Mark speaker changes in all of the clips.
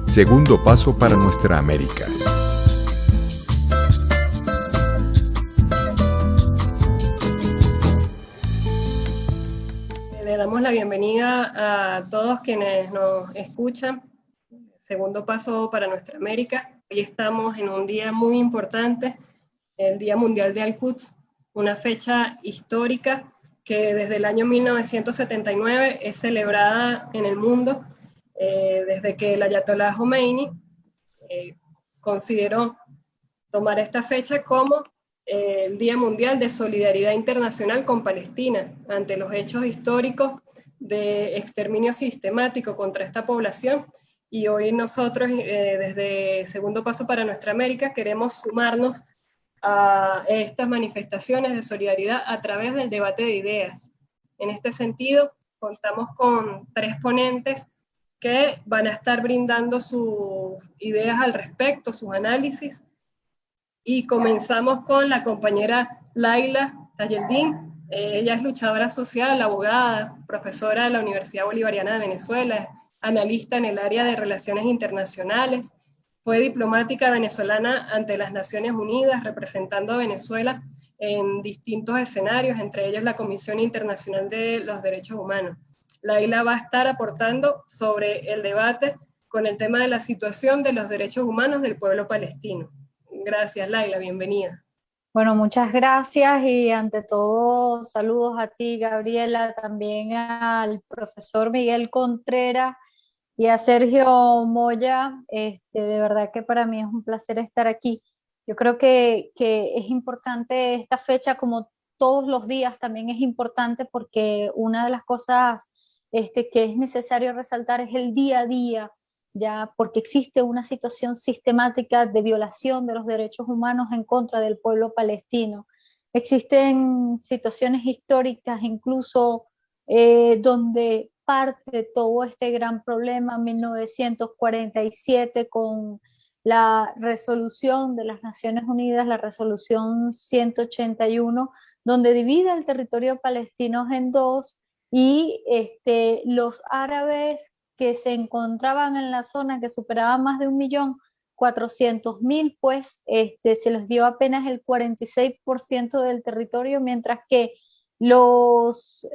Speaker 1: Segundo paso para nuestra América.
Speaker 2: Le damos la bienvenida a todos quienes nos escuchan. Segundo paso para nuestra América. Hoy estamos en un día muy importante, el Día Mundial de Al-Quds, una fecha histórica que desde el año 1979 es celebrada en el mundo, desde que el Ayatollah Khomeini consideró tomar esta fecha como el Día Mundial de Solidaridad Internacional con Palestina, ante los hechos históricos de exterminio sistemático contra esta población. Y hoy nosotros, desde Segundo Paso para Nuestra América, queremos sumarnos a estas manifestaciones de solidaridad a través del debate de ideas. En este sentido, contamos con 3 ponentes que van a estar brindando sus ideas al respecto, sus análisis. Y comenzamos con la compañera Laila Tayendín. Ella es luchadora social, abogada, profesora de la Universidad Bolivariana de Venezuela, analista en el área de relaciones internacionales, fue diplomática venezolana ante las Naciones Unidas, representando a Venezuela en distintos escenarios, entre ellos la Comisión Internacional de los Derechos Humanos. Laila va a estar aportando sobre el debate con el tema de la situación de los derechos humanos del pueblo palestino. Gracias, Laila, bienvenida.
Speaker 3: Bueno, muchas gracias y ante todo saludos a ti, Gabriela, también al profesor Miguel Contreras y a Sergio Moya. De verdad que para mí es un placer estar aquí. Yo creo que es importante esta fecha, como todos los días también es importante, porque una de las cosas que es necesario resaltar es el día a día, ya porque existe una situación sistemática de violación de los derechos humanos en contra del pueblo palestino. Existen situaciones históricas incluso donde parte todo este gran problema en 1947 con la resolución de las Naciones Unidas, la resolución 181, donde divide el territorio palestino en dos, y los árabes que se encontraban en la zona, que superaban más de 1.400.000, pues se les dio apenas el 46% del territorio, mientras que los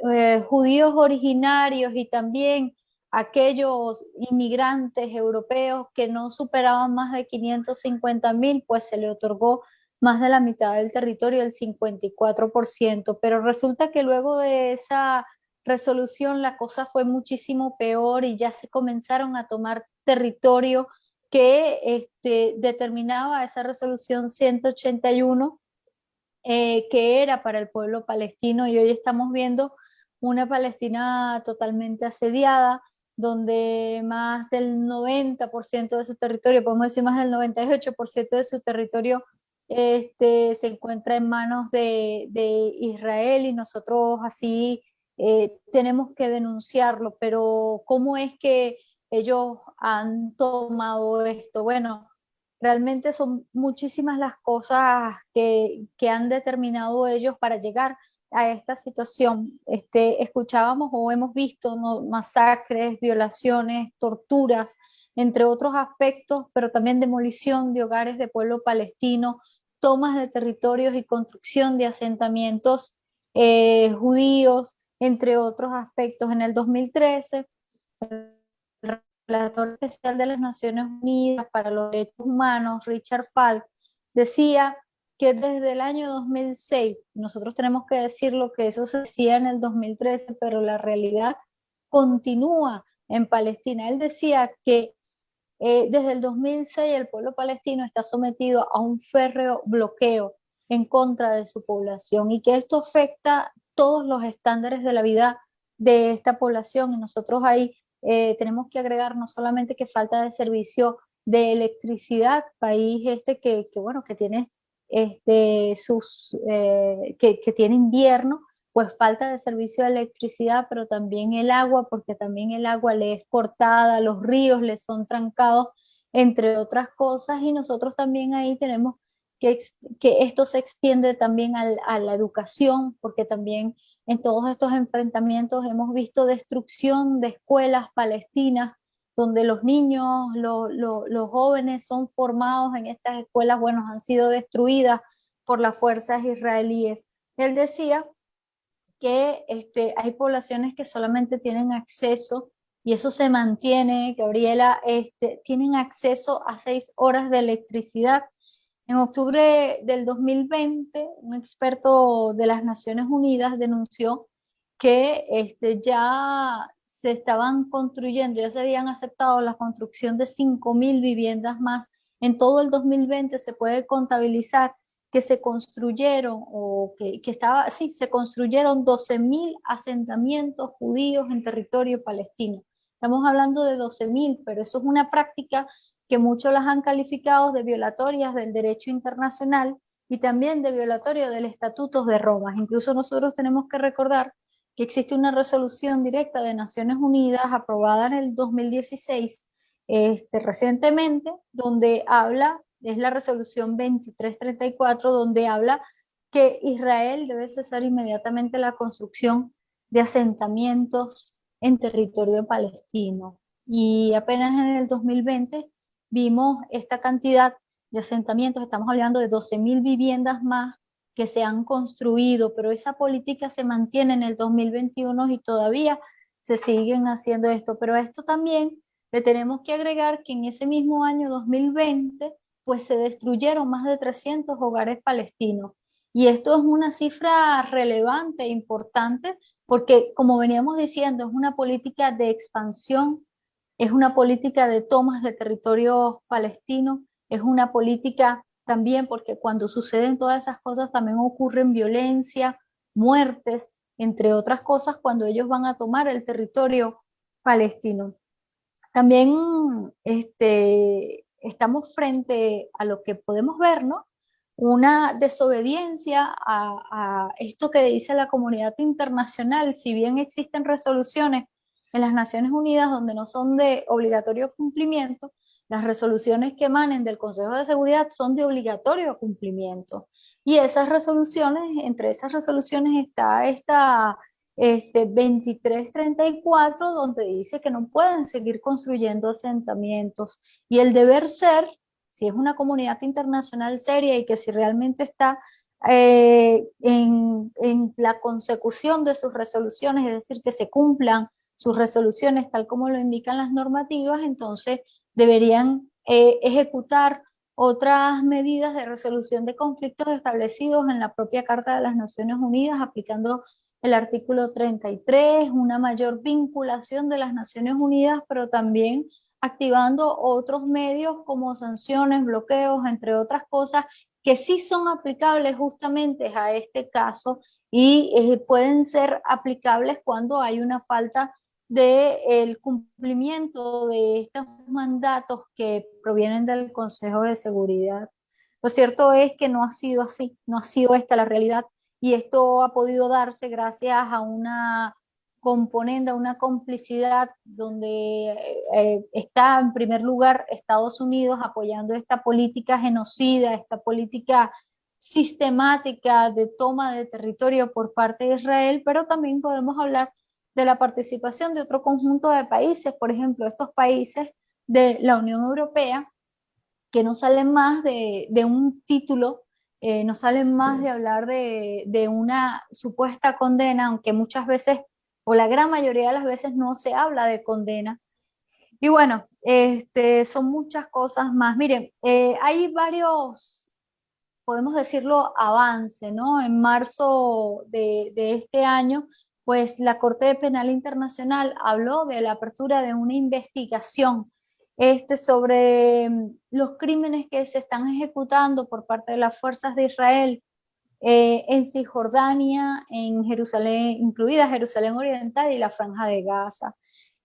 Speaker 3: judíos originarios y también aquellos inmigrantes europeos que no superaban más de 550.000, pues se le otorgó más de la mitad del territorio, el 54%. Pero resulta que luego de esa resolución la cosa fue muchísimo peor y ya se comenzaron a tomar territorio que determinaba esa resolución 181, que era para el pueblo palestino, y hoy estamos viendo una Palestina totalmente asediada, donde más del 90% de su territorio, podemos decir más del 98% de su territorio se encuentra en manos de Israel, y nosotros así tenemos que denunciarlo. Pero ¿cómo es que ellos han tomado esto? Bueno, realmente son muchísimas las cosas que han determinado ellos para llegar a esta situación. Escuchábamos o hemos visto, ¿no?, masacres, violaciones, torturas, entre otros aspectos, pero también demolición de hogares de pueblo palestino, tomas de territorios y construcción de asentamientos judíos, entre otros aspectos. En el 2013, el relator especial de las Naciones Unidas para los Derechos Humanos, Richard Falk, decía que desde el año 2006, nosotros tenemos que decir lo que eso se decía en el 2013, pero la realidad continúa en Palestina. Él decía que desde el 2006 el pueblo palestino está sometido a un férreo bloqueo en contra de su población, y que esto afecta todos los estándares de la vida de esta población. Y nosotros ahí tenemos que agregar no solamente que falta de servicio de electricidad, país bueno, que tiene que tiene invierno, pues falta de servicio de electricidad, pero también el agua, porque también el agua le es cortada, los ríos le son trancados, entre otras cosas. Y nosotros también ahí tenemos que esto se extiende también a la educación, porque también en todos estos enfrentamientos hemos visto destrucción de escuelas palestinas, donde los niños, los jóvenes son formados en estas escuelas, bueno, han sido destruidas por las fuerzas israelíes. Él decía que hay poblaciones que solamente tienen acceso, y eso se mantiene, Gabriela, tienen acceso a 6 horas de electricidad. En octubre del 2020, un experto de las Naciones Unidas denunció que ya se estaban construyendo, ya se habían aceptado la construcción de 5.000 viviendas más. En todo el 2020 se puede contabilizar que se construyeron, se construyeron 12.000 asentamientos judíos en territorio palestino. Estamos hablando de 12.000, pero eso es una práctica que muchos las han calificado de violatorias del derecho internacional y también de violatorio del Estatuto de Roma. Incluso nosotros tenemos que recordar que existe una resolución directa de Naciones Unidas aprobada en el 2016, recientemente, donde habla, es la resolución 2334, donde habla que Israel debe cesar inmediatamente la construcción de asentamientos en territorio palestino. Y apenas en el 2020 vimos esta cantidad de asentamientos, estamos hablando de 12.000 viviendas más que se han construido, pero esa política se mantiene en el 2021 y todavía se siguen haciendo esto. Pero a esto también le tenemos que agregar que en ese mismo año 2020, pues se destruyeron más de 300 hogares palestinos. Y esto es una cifra relevante e importante porque, como veníamos diciendo, es una política de expansión, es una política de tomas de territorios palestinos, es una política también porque cuando suceden todas esas cosas también ocurren violencia, muertes, entre otras cosas, cuando ellos van a tomar el territorio palestino. También estamos frente a lo que podemos ver, ¿no? Una desobediencia a esto que dice la comunidad internacional. Si bien existen resoluciones en las Naciones Unidas donde no son de obligatorio cumplimiento, las resoluciones que emanen del Consejo de Seguridad son de obligatorio cumplimiento. Y esas resoluciones, entre esas resoluciones está esta 2334, donde dice que no pueden seguir construyendo asentamientos. Y el deber ser, si es una comunidad internacional seria y que si realmente está en la consecución de sus resoluciones, es decir, que se cumplan sus resoluciones tal como lo indican las normativas, entonces deberían ejecutar otras medidas de resolución de conflictos establecidos en la propia Carta de las Naciones Unidas, aplicando el artículo 33, una mayor vinculación de las Naciones Unidas, pero también activando otros medios como sanciones, bloqueos, entre otras cosas, que sí son aplicables justamente a este caso y pueden ser aplicables cuando hay una falta del cumplimiento de estos mandatos que provienen del Consejo de Seguridad. Lo cierto es que no ha sido así, no ha sido esta la realidad, y esto ha podido darse gracias a una componente, a una complicidad donde está en primer lugar Estados Unidos apoyando esta política genocida, esta política sistemática de toma de territorio por parte de Israel, pero también podemos hablar de la participación de otro conjunto de países, por ejemplo, estos países de la Unión Europea, que no salen más de un título, no salen más de hablar de una supuesta condena, aunque muchas veces, o la gran mayoría de las veces, no se habla de condena. Y bueno, son muchas cosas más. Miren, hay varios, podemos decirlo, avance, ¿no? En marzo de este año, pues la Corte Penal Internacional habló de la apertura de una investigación sobre los crímenes que se están ejecutando por parte de las fuerzas de Israel en Cisjordania, en Jerusalén, incluida Jerusalén Oriental y la Franja de Gaza.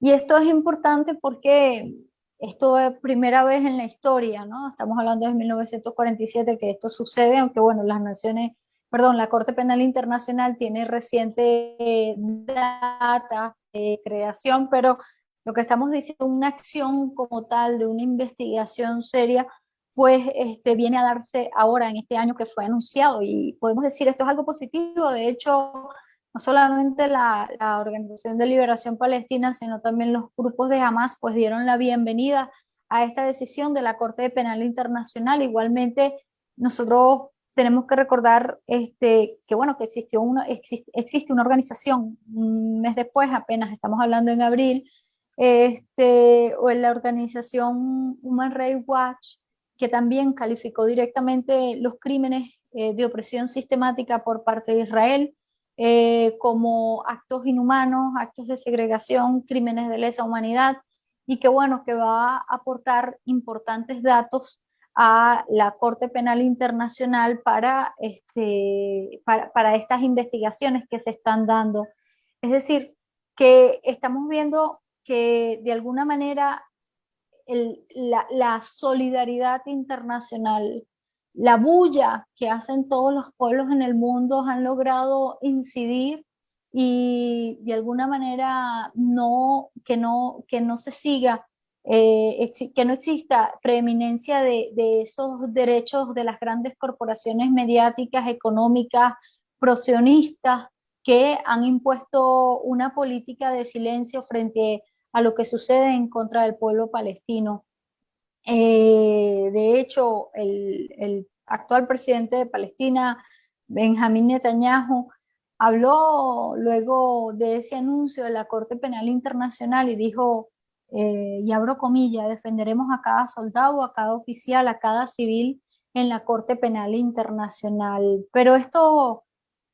Speaker 3: Y esto es importante porque esto es primera vez en la historia, ¿no? Estamos hablando de 1947 que esto sucede, aunque bueno, la Corte Penal Internacional tiene reciente data de creación, pero lo que estamos diciendo, una acción como tal, de una investigación seria, pues viene a darse ahora en este año que fue anunciado, y podemos decir esto es algo positivo. De hecho, no solamente la Organización de Liberación Palestina, sino también los grupos de Hamas, pues dieron la bienvenida a esta decisión de la Corte Penal Internacional. Igualmente, nosotros tenemos que recordar que, bueno, que existe una organización, un mes después, apenas estamos hablando en abril, o en la organización Human Rights Watch, que también calificó directamente los crímenes de opresión sistemática por parte de Israel como actos inhumanos, actos de segregación, crímenes de lesa humanidad, y que bueno, que va a aportar importantes datos a la Corte Penal Internacional para estas investigaciones que se están dando. Es decir, que estamos viendo que de alguna manera la solidaridad internacional, la bulla que hacen todos los pueblos en el mundo han logrado incidir y de alguna manera que no se siga, que no exista preeminencia de esos derechos de las grandes corporaciones mediáticas, económicas, prosionistas, que han impuesto una política de silencio frente a lo que sucede en contra del pueblo palestino. De hecho, el actual presidente de Palestina, Benjamín Netanyahu, habló luego de ese anuncio de la Corte Penal Internacional y dijo, y abro comillas, defenderemos a cada soldado, a cada oficial, a cada civil en la Corte Penal Internacional. Pero esto,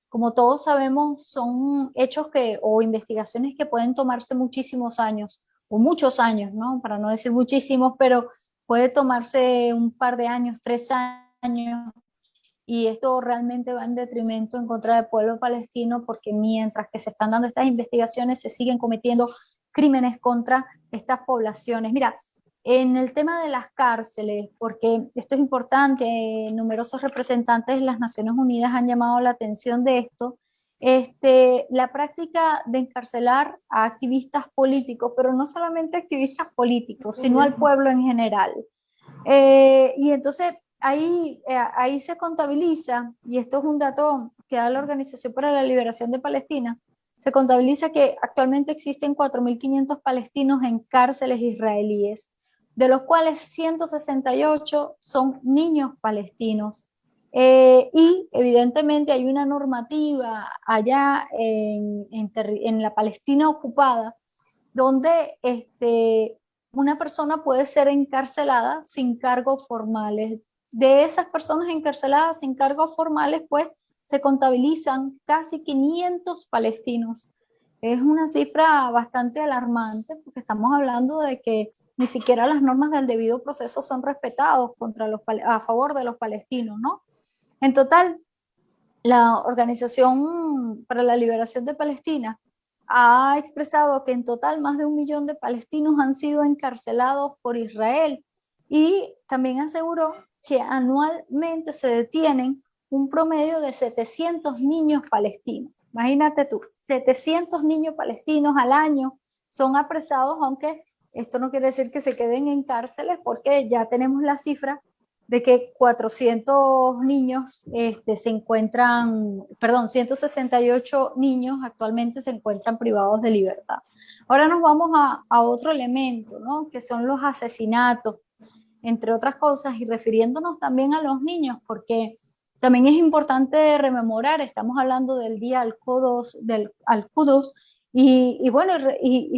Speaker 3: como todos sabemos, son hechos o investigaciones que pueden tomarse muchísimos años, o muchos años, ¿no? Para no decir muchísimos, pero puede tomarse un par de años, 3 años, y esto realmente va en detrimento en contra del pueblo palestino, porque mientras que se están dando estas investigaciones, se siguen cometiendo crímenes contra estas poblaciones. Mira, en el tema de las cárceles, porque esto es importante, numerosos representantes de las Naciones Unidas han llamado la atención de esto, la práctica de encarcelar a activistas políticos, pero no solamente activistas políticos, sino al pueblo en general. Y entonces ahí se contabiliza, y esto es un dato que da la Organización para la Liberación de Palestina, se contabiliza que actualmente existen 4.500 palestinos en cárceles israelíes, de los cuales 168 son niños palestinos. Y evidentemente hay una normativa allá en la Palestina ocupada, donde una persona puede ser encarcelada sin cargos formales. De esas personas encarceladas sin cargos formales, pues se contabilizan casi 500 palestinos. Es una cifra bastante alarmante, porque estamos hablando de que ni siquiera las normas del debido proceso son respetadas a favor de los palestinos, ¿no? En total, la Organización para la Liberación de Palestina ha expresado que en total más de 1 millón de palestinos han sido encarcelados por Israel, y también aseguró que anualmente se detienen un promedio de 700 niños palestinos. Imagínate tú, 700 niños palestinos al año son apresados, aunque esto no quiere decir que se queden en cárceles, porque ya tenemos la cifra de que 400 niños 168 niños actualmente se encuentran privados de libertad. Ahora nos vamos a otro elemento, ¿no? Que son los asesinatos, entre otras cosas, y refiriéndonos también a los niños, porque también es importante rememorar, estamos hablando del Día Al-Quds, y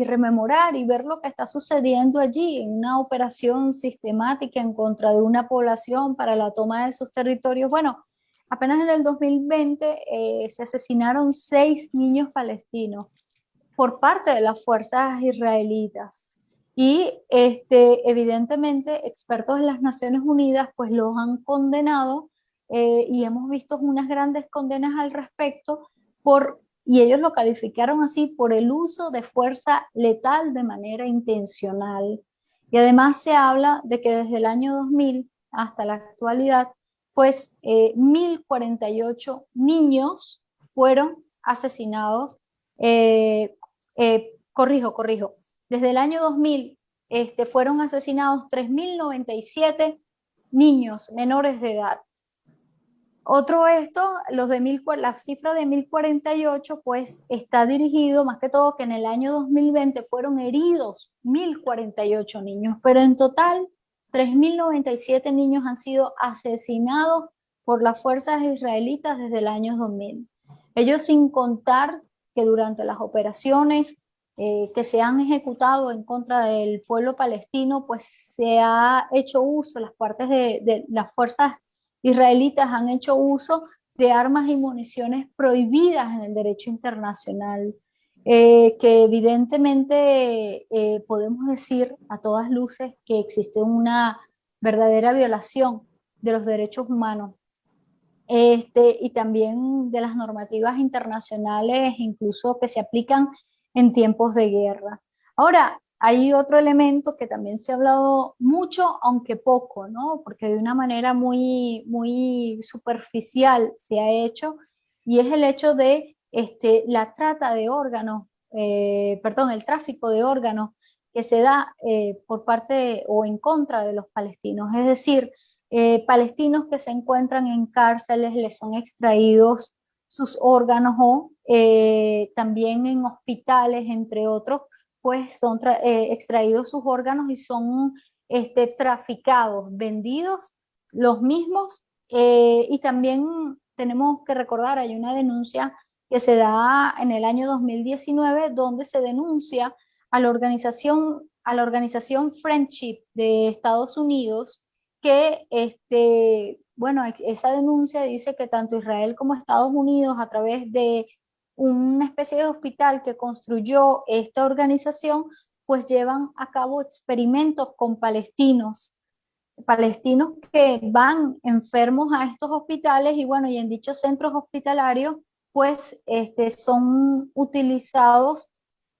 Speaker 3: rememorar y ver lo que está sucediendo allí en una operación sistemática en contra de una población para la toma de sus territorios. Bueno, apenas en el 2020 se asesinaron 6 niños palestinos por parte de las fuerzas israelitas. Y evidentemente expertos de las Naciones Unidas pues los han condenado, y hemos visto unas grandes condenas al respecto, y ellos lo calificaron así, por el uso de fuerza letal de manera intencional. Y además se habla de que desde el año 2000 hasta la actualidad, pues 1.048 niños fueron asesinados. Corrijo. Desde el año 2000 fueron asesinados 3.097 niños menores de edad. Otro esto, la cifra de 1048, pues está dirigido más que todo que en el año 2020 fueron heridos 1048 niños, pero en total 3097 niños han sido asesinados por las fuerzas israelitas desde el año 2000. Ellos sin contar que durante las operaciones que se han ejecutado en contra del pueblo palestino, pues se ha hecho uso, las partes de las fuerzas israelitas han hecho uso de armas y municiones prohibidas en el derecho internacional, que evidentemente podemos decir a todas luces que existe una verdadera violación de los derechos humanos, y también de las normativas internacionales, incluso que se aplican en tiempos de guerra. Ahora, hay otro elemento que también se ha hablado mucho, aunque poco, ¿no? Porque de una manera muy superficial se ha hecho, y es el hecho de la trata de órganos, el tráfico de órganos que se da por parte o en contra de los palestinos. Es decir, palestinos que se encuentran en cárceles, les son extraídos sus órganos o también en hospitales, entre otros, pues son extraídos sus órganos y son traficados, vendidos los mismos. Y también tenemos que recordar, hay una denuncia que se da en el año 2019 donde se denuncia a la organización Friendship de Estados Unidos, que bueno, esa denuncia dice que tanto Israel como Estados Unidos, a través de una especie de hospital que construyó esta organización, pues llevan a cabo experimentos con palestinos que van enfermos a estos hospitales, y bueno, y en dichos centros hospitalarios, pues son utilizados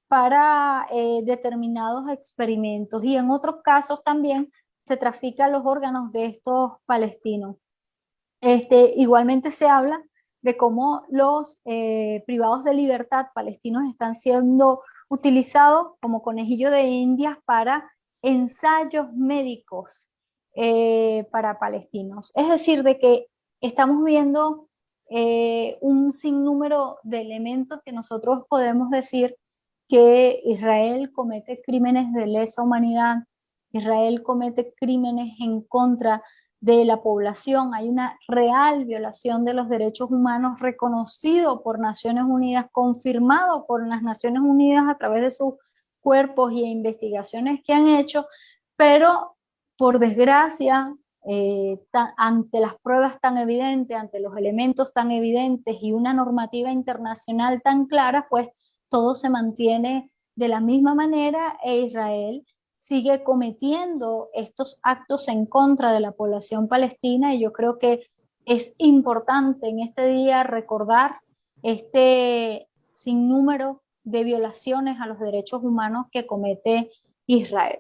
Speaker 3: para determinados experimentos, y en otros casos también se trafican los órganos de estos palestinos. Igualmente se habla de cómo los privados de libertad palestinos están siendo utilizados como conejillo de indias para ensayos médicos para palestinos. Es decir, de que estamos viendo un sinnúmero de elementos que nosotros podemos decir que Israel comete crímenes de lesa humanidad, Israel comete crímenes en contra de la población, hay una real violación de los derechos humanos reconocido por Naciones Unidas, confirmado por las Naciones Unidas a través de sus cuerpos y investigaciones que han hecho, pero por desgracia, ante las pruebas tan evidentes, ante los elementos tan evidentes y una normativa internacional tan clara, pues todo se mantiene de la misma manera, e Israel sigue cometiendo estos actos en contra de la población palestina, y yo creo que es importante en este día recordar este sinnúmero de violaciones a los derechos humanos que comete Israel.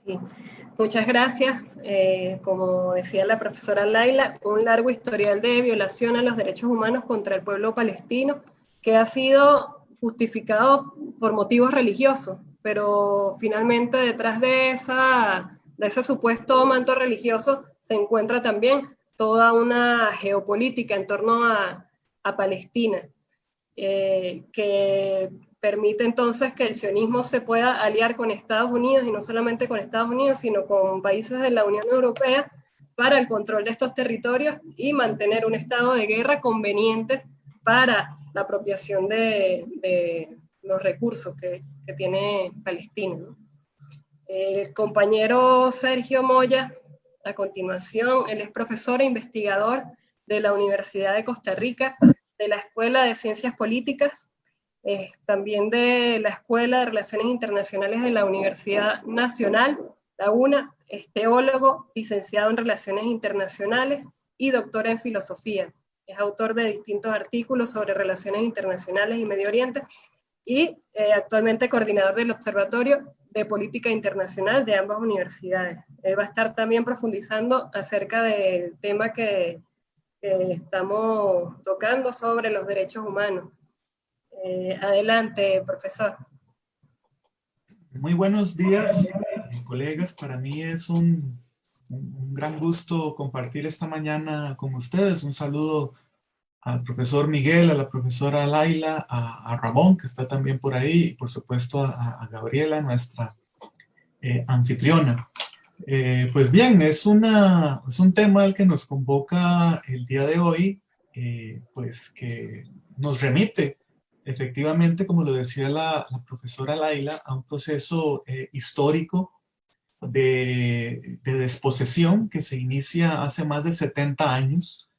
Speaker 2: Sí. Muchas gracias. Como decía la profesora Laila, un largo historial de violación a los derechos humanos contra el pueblo palestino que ha sido justificado por motivos religiosos, pero finalmente detrás de ese supuesto manto religioso se encuentra también toda una geopolítica en torno a Palestina, que permite entonces que el sionismo se pueda aliar con Estados Unidos, y no solamente con Estados Unidos, sino con países de la Unión Europea, para el control de estos territorios y mantener un estado de guerra conveniente para la apropiación de los recursos que tiene Palestina, ¿no? El compañero Sergio Moya, a continuación, él es profesor e investigador de la Universidad de Costa Rica, de la Escuela de Ciencias Políticas, también de la Escuela de Relaciones Internacionales de la Universidad Nacional, la UNA, es teólogo, licenciado en Relaciones Internacionales y doctora en Filosofía. Es autor de distintos artículos sobre relaciones internacionales y Medio Oriente, y actualmente coordinador del Observatorio de Política Internacional de ambas universidades. Va a estar también profundizando acerca del tema que estamos tocando sobre los derechos humanos. Adelante, profesor.
Speaker 4: Muy buenos días, colegas. Para mí es un un gran gusto compartir esta mañana con ustedes. Un saludo al profesor Miguel, a la profesora Laila, a Ramón, que está también por ahí, y por supuesto a Gabriela, nuestra anfitriona. Pues bien, es un tema al que nos convoca el día de hoy, pues que nos remite efectivamente, como lo decía la profesora Laila, a un proceso histórico de desposesión que se inicia hace más de 70 años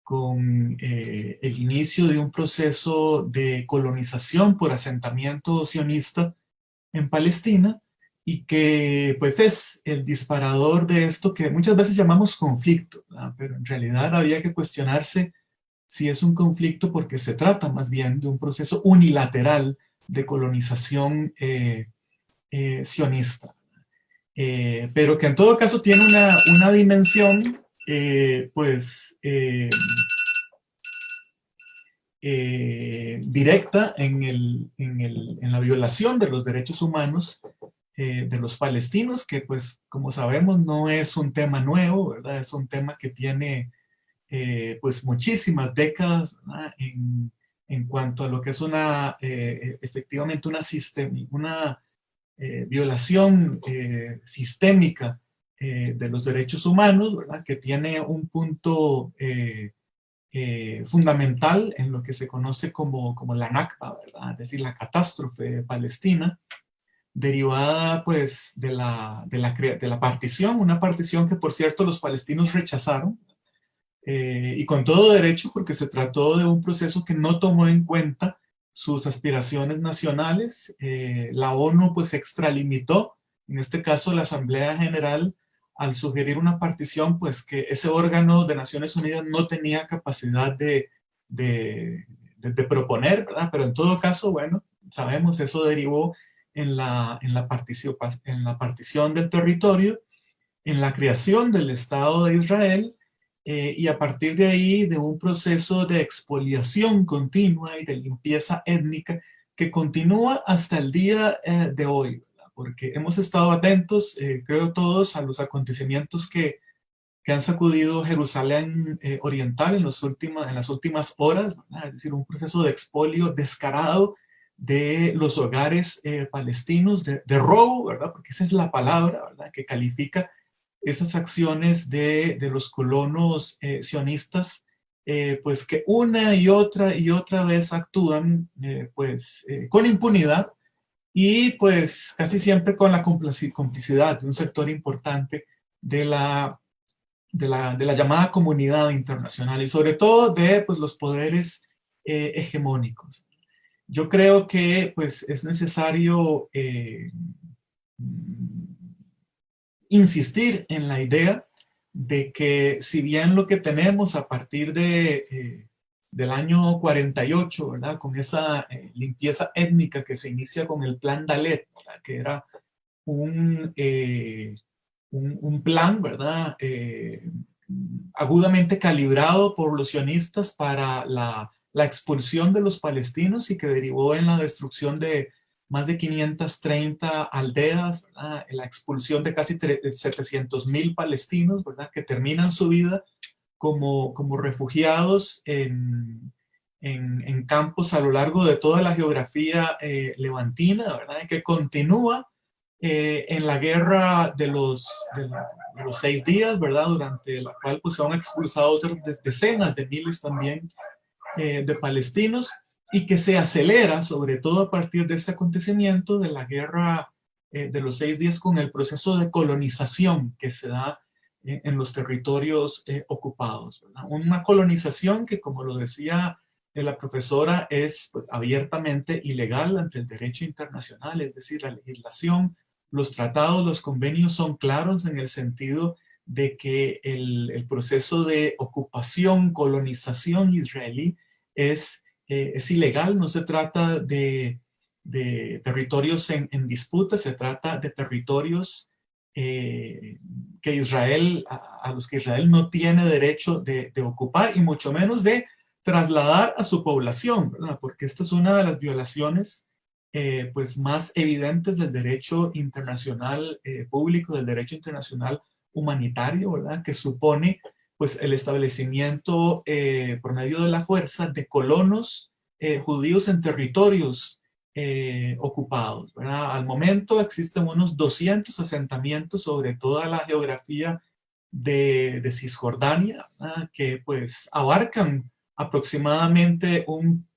Speaker 4: con el inicio de un proceso de colonización por asentamiento sionista en Palestina, y que pues es el disparador de esto que muchas veces llamamos conflicto, ¿verdad? Pero en realidad habría que cuestionarse si es un conflicto porque se trata más bien de un proceso unilateral de colonización sionista. Pero que en todo caso tiene una dimensión directa en la violación de los derechos humanos de los palestinos, que pues como sabemos no es un tema nuevo, ¿verdad? Es un tema que tiene pues muchísimas décadas, ¿verdad? En cuanto a lo que es efectivamente una violación sistémica de los derechos humanos, ¿verdad? Que tiene un punto fundamental en lo que se conoce como la Nakba, ¿verdad? Es decir, la catástrofe palestina, derivada pues de la partición, una partición que por cierto los palestinos rechazaron, y con todo derecho, porque se trató de un proceso que no tomó en cuenta sus aspiraciones nacionales. La ONU pues extralimitó, en este caso la Asamblea General, al sugerir una partición, pues que ese órgano de Naciones Unidas no tenía capacidad de proponer, ¿verdad? Pero en todo caso, bueno, sabemos, eso derivó en la partición del territorio, en la creación del Estado de Israel, y a partir de ahí de un proceso de expoliación continua y de limpieza étnica que continúa hasta el día de hoy, ¿verdad? Porque hemos estado atentos, creo todos, a los acontecimientos que han sacudido Jerusalén Oriental en las últimas horas, ¿verdad? Es decir, un proceso de expolio descarado de los hogares palestinos, de robo, ¿verdad? Porque esa es la palabra, ¿verdad?, que califica esas acciones de los colonos sionistas, pues que una y otra vez actúan con impunidad y pues casi siempre con la complicidad de un sector importante de la llamada comunidad internacional y sobre todo de pues, los poderes hegemónicos. Yo creo que pues, es necesario insistir en la idea de que si bien lo que tenemos a partir del año 48, ¿verdad?, con esa limpieza étnica que se inicia con el Plan Dalet, ¿verdad?, que era un plan, ¿verdad?, agudamente calibrado por los sionistas para la expulsión de los palestinos y que derivó en la destrucción de más de 530 aldeas, ¿verdad?, la expulsión de casi 700,000 palestinos, ¿verdad?, que terminan su vida como refugiados en campos a lo largo de toda la geografía levantina, ¿verdad?, que continúa en la guerra de los 6 días, ¿verdad?, durante la cual pues, son expulsados decenas de miles también de palestinos, y que se acelera, sobre todo a partir de este acontecimiento de la guerra de los 6 días, con el proceso de colonización que se da en los territorios ocupados, ¿verdad? Una colonización que, como lo decía la profesora, es pues, abiertamente ilegal ante el derecho internacional, es decir, la legislación, los tratados, los convenios son claros en el sentido de que el proceso de ocupación, colonización israelí es ilegal. No se trata de territorios en disputa, se trata de territorios que a los que Israel no tiene derecho de ocupar y mucho menos de trasladar a su población, ¿verdad? Porque esta es una de las violaciones pues más evidentes del derecho internacional público, del derecho internacional humanitario, ¿verdad? Que supone pues el establecimiento por medio de la fuerza de colonos judíos en territorios ocupados, ¿verdad? Al momento existen unos 200 asentamientos sobre toda la geografía de Cisjordania, ¿verdad? Que pues abarcan aproximadamente un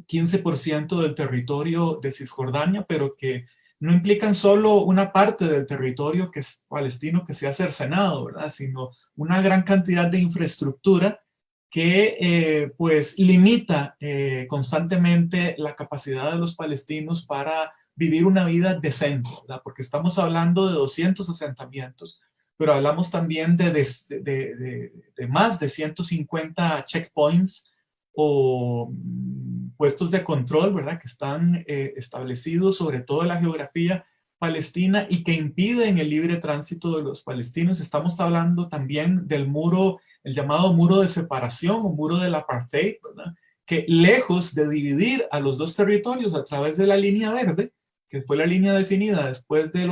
Speaker 4: 15% del territorio de Cisjordania, pero que no implican solo una parte del territorio que es palestino que sea cercenado, ¿verdad? Sino una gran cantidad de infraestructura que pues limita constantemente la capacidad de los palestinos para vivir una vida decente, ¿verdad? Porque estamos hablando de 200 asentamientos, pero hablamos también de más de 150 checkpoints o puestos de control, ¿verdad? Que están establecidos sobre toda la geografía palestina y que impiden el libre tránsito de los palestinos. Estamos hablando también del muro, el llamado muro de separación o muro del apartheid, ¿verdad? Que lejos de dividir a los dos territorios a través de la línea verde, que fue la línea definida después de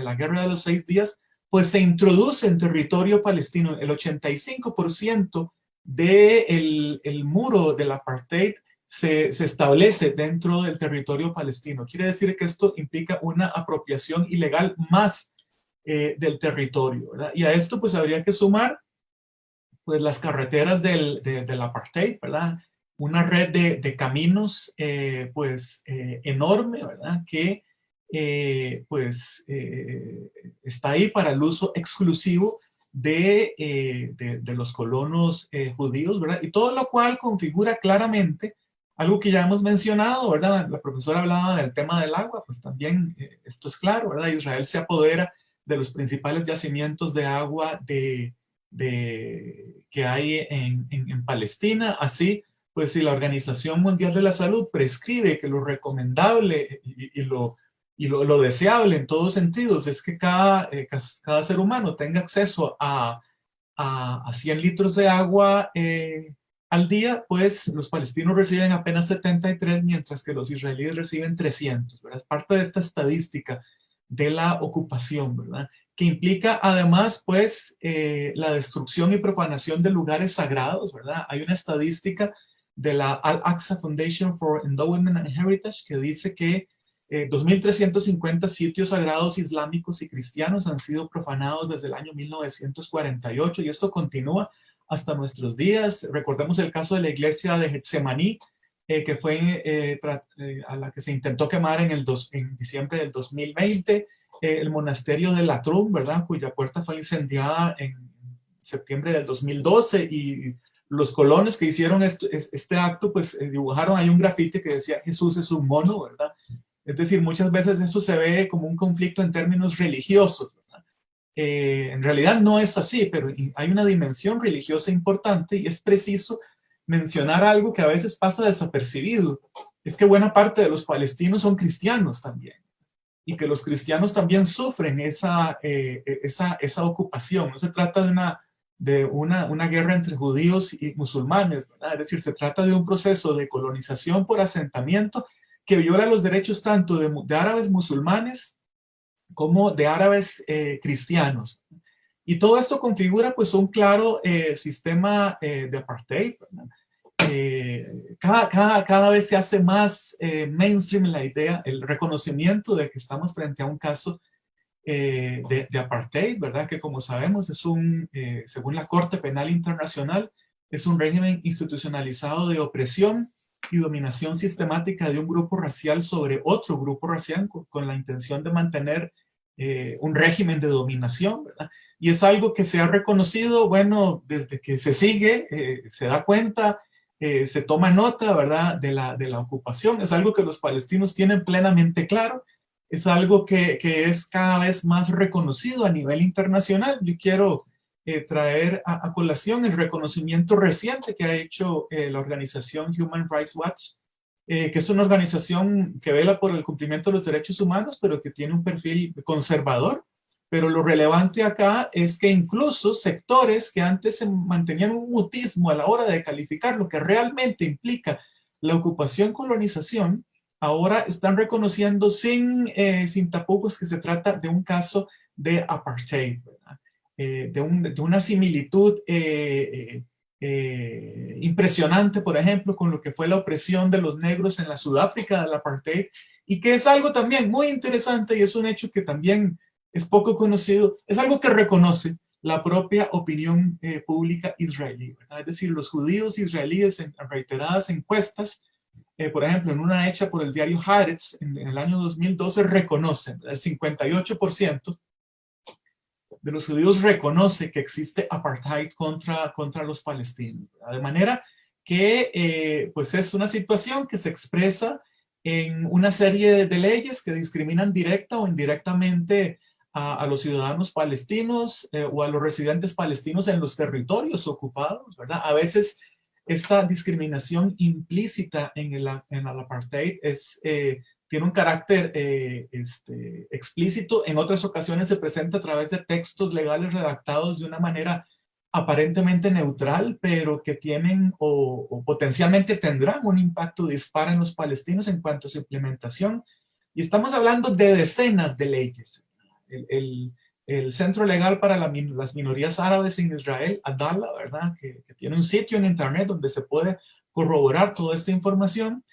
Speaker 4: la guerra de los 6 días, pues se introduce en territorio palestino. El 85% del muro del apartheid se establece dentro del territorio palestino. Quiere decir que esto implica una apropiación ilegal más del territorio, ¿verdad? Y a esto pues habría que sumar pues las carreteras del apartheid, ¿verdad? Una red de caminos pues enorme, ¿verdad? Que está ahí para el uso exclusivo de los colonos judíos, ¿verdad? Y todo lo cual configura claramente algo que ya hemos mencionado, ¿verdad? La profesora hablaba del tema del agua, pues también esto es claro, ¿verdad? Israel se apodera de los principales yacimientos de agua que hay en Palestina. Así, pues si la Organización Mundial de la Salud prescribe que lo recomendable y lo deseable en todos sentidos es que cada ser humano tenga acceso a 100 litros de agua al día, pues los palestinos reciben apenas 73, mientras que los israelíes reciben 300, ¿verdad? Es parte de esta estadística de la ocupación, ¿verdad? Que implica además, pues, la destrucción y profanación de lugares sagrados, ¿verdad? Hay una estadística de la Al-Aqsa Foundation for Endowment and Heritage que dice que 2.350 sitios sagrados islámicos y cristianos han sido profanados desde el año 1948 y esto continúa hasta nuestros días. Recordemos el caso de la iglesia de Getsemaní, que fue a la que se intentó quemar en diciembre del 2020, el monasterio de Latrun, ¿verdad? Cuya puerta fue incendiada en septiembre del 2012 y los colonos que hicieron este acto, pues dibujaron ahí un grafiti que decía Jesús es un mono, ¿verdad? Es decir, muchas veces esto se ve como un conflicto en términos religiosos, ¿verdad? En realidad no es así, pero hay una dimensión religiosa importante y es preciso mencionar algo que a veces pasa desapercibido. Es que buena parte de los palestinos son cristianos también y que los cristianos también sufren esa ocupación. No se trata de una guerra entre judíos y musulmanes, ¿verdad? Es decir, se trata de un proceso de colonización por asentamiento que viola los derechos tanto de árabes musulmanes como de árabes cristianos. Y todo esto configura pues un claro sistema de apartheid, ¿verdad? Cada vez se hace más mainstream la idea, el reconocimiento de que estamos frente a un caso de apartheid, ¿verdad? Que como sabemos según la Corte Penal Internacional, es un régimen institucionalizado de opresión y dominación sistemática de un grupo racial sobre otro grupo racial con la intención de mantener un régimen de dominación, ¿verdad? Y es algo que se ha reconocido, bueno, desde que se sigue, se da cuenta, se toma nota, ¿verdad? De la ocupación. Es algo que los palestinos tienen plenamente claro. Es algo que es cada vez más reconocido a nivel internacional. Yo quiero traer a colación el reconocimiento reciente que ha hecho la organización Human Rights Watch, que es una organización que vela por el cumplimiento de los derechos humanos, pero que tiene un perfil conservador. Pero lo relevante acá es que incluso sectores que antes se mantenían un mutismo a la hora de calificar lo que realmente implica la ocupación-colonización, ahora están reconociendo sin tapujos que se trata de un caso de apartheid, ¿verdad? de una similitud impresionante, por ejemplo, con lo que fue la opresión de los negros en la Sudáfrica del apartheid, y que es algo también muy interesante y es un hecho que también es poco conocido, es algo que reconoce la propia opinión pública israelí, ¿verdad? Es decir, los judíos israelíes en reiteradas encuestas, por ejemplo, en una hecha por el diario Haaretz en el año 2012, reconocen, el 58% de los judíos reconoce que existe apartheid contra los palestinos, ¿verdad? De manera que pues es una situación que se expresa en una serie de leyes que discriminan directa o indirectamente a los ciudadanos palestinos o a los residentes palestinos en los territorios ocupados, ¿verdad? A veces esta discriminación implícita en el apartheid tiene un carácter explícito. En otras ocasiones se presenta a través de textos legales redactados de una manera aparentemente neutral, pero que tienen o potencialmente tendrán un impacto dispar en los palestinos en cuanto a su implementación. Y estamos hablando de decenas de leyes. El Centro Legal para las Minorías Árabes en Israel, Adala, ¿verdad? Que tiene un sitio en internet donde se puede corroborar toda esta información,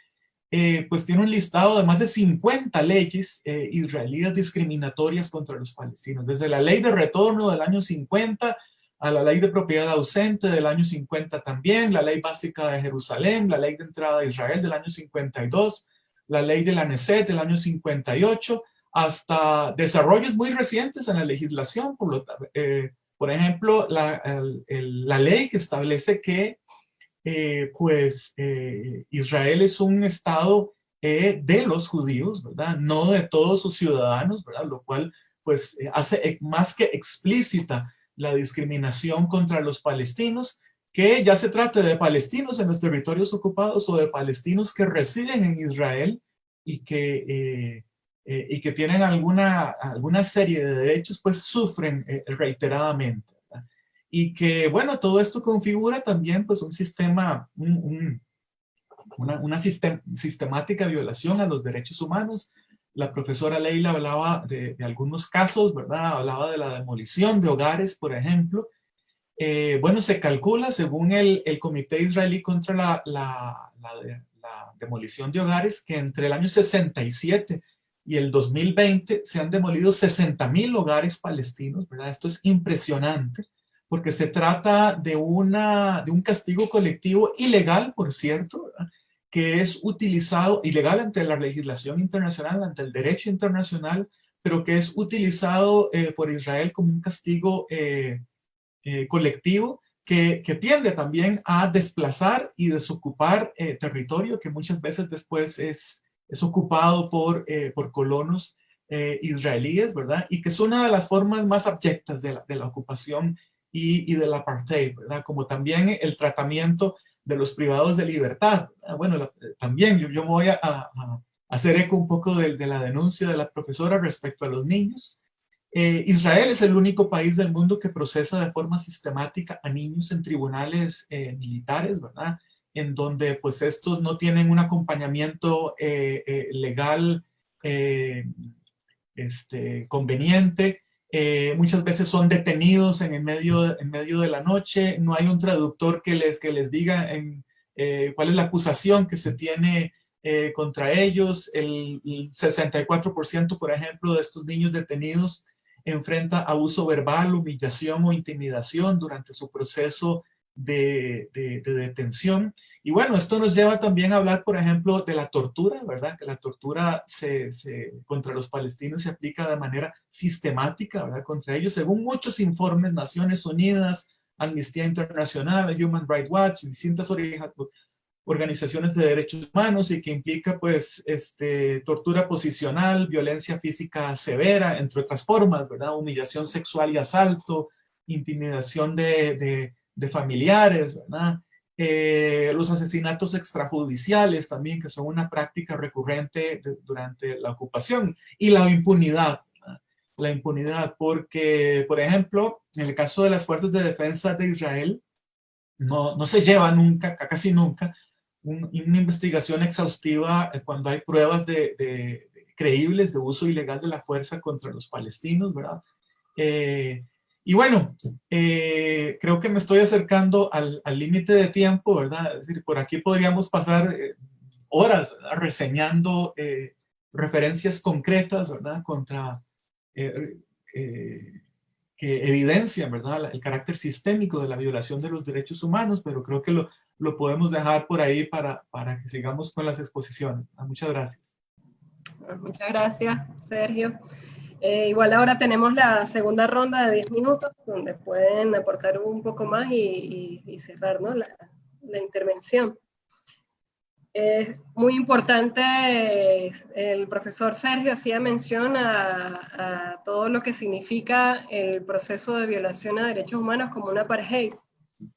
Speaker 4: pues tiene un listado de más de 50 leyes israelíes discriminatorias contra los palestinos, desde la ley de retorno del año 50 a la ley de propiedad ausente del año 50 también, la ley básica de Jerusalén, la ley de entrada a Israel del año 52, la ley de la Neset del año 58, hasta desarrollos muy recientes en la legislación. Por ejemplo, la ley que establece que Israel es un estado de los judíos, ¿verdad? No de todos sus ciudadanos, ¿verdad? Lo cual pues hace más que explícita la discriminación contra los palestinos, que ya se trate de palestinos en los territorios ocupados o de palestinos que residen en Israel y que tienen alguna serie de derechos, pues sufren reiteradamente, ¿verdad? Y que, bueno, todo esto configura también pues un sistema, una sistemática violación a los derechos humanos. La profesora Leila hablaba de algunos casos, ¿verdad? Hablaba de la demolición de hogares, por ejemplo. Bueno, se calcula, según el Comité Israelí contra la demolición de hogares, que entre el año 67 y el 2020 se han demolido 60,000 hogares palestinos, ¿verdad? Esto es impresionante, porque se trata de un castigo colectivo ilegal, por cierto, ¿verdad? Que es utilizado, ilegal ante la legislación internacional, ante el derecho internacional, pero que es utilizado por Israel como un castigo colectivo que tiende también a desplazar y desocupar territorio que muchas veces después es ocupado por colonos israelíes, ¿verdad? Y que es una de las formas más abyectas de la ocupación y del apartheid, ¿verdad? Como también el tratamiento de los privados de libertad. Bueno, también yo me voy a hacer eco un poco de la denuncia de la profesora respecto a los niños. Israel es el único país del mundo que procesa de forma sistemática a niños en tribunales militares, ¿verdad? En donde pues estos no tienen un acompañamiento legal conveniente. Muchas veces son detenidos en medio de la noche, no hay un traductor que les diga cuál es la acusación que se tiene contra ellos. El 64%, por ejemplo, de estos niños detenidos enfrenta abuso verbal, humillación o intimidación durante su proceso de detención. Y bueno, esto nos lleva también a hablar, por ejemplo, de la tortura, ¿verdad? Que la tortura contra los palestinos se aplica de manera sistemática, ¿verdad? Contra ellos, según muchos informes, Naciones Unidas, Amnistía Internacional, Human Rights Watch, distintas organizaciones de derechos humanos, y que implica pues tortura posicional, violencia física severa, entre otras formas, ¿verdad? Humillación sexual y asalto, intimidación de familiares, ¿verdad? Los asesinatos extrajudiciales también, que son una práctica recurrente durante la ocupación, y la impunidad, ¿verdad? La impunidad, porque, por ejemplo, en el caso de las fuerzas de defensa de Israel, no se lleva nunca, casi nunca, una investigación exhaustiva cuando hay pruebas creíbles de uso ilegal de la fuerza contra los palestinos, ¿verdad? Y bueno, creo que me estoy acercando al límite de tiempo, ¿verdad? Es decir, por aquí podríamos pasar horas, ¿verdad?, reseñando referencias concretas, ¿verdad?, contra, que evidencian, ¿verdad?, el carácter sistémico de la violación de los derechos humanos, pero creo que lo podemos dejar por ahí para que sigamos con las exposiciones. Muchas gracias.
Speaker 2: Muchas gracias, Sergio. Igual ahora tenemos la segunda ronda de 10 minutos, donde pueden aportar un poco más y cerrar, ¿no?, la intervención. Es muy importante, el profesor Sergio hacía mención a todo lo que significa el proceso de violación a derechos humanos como un apartheid,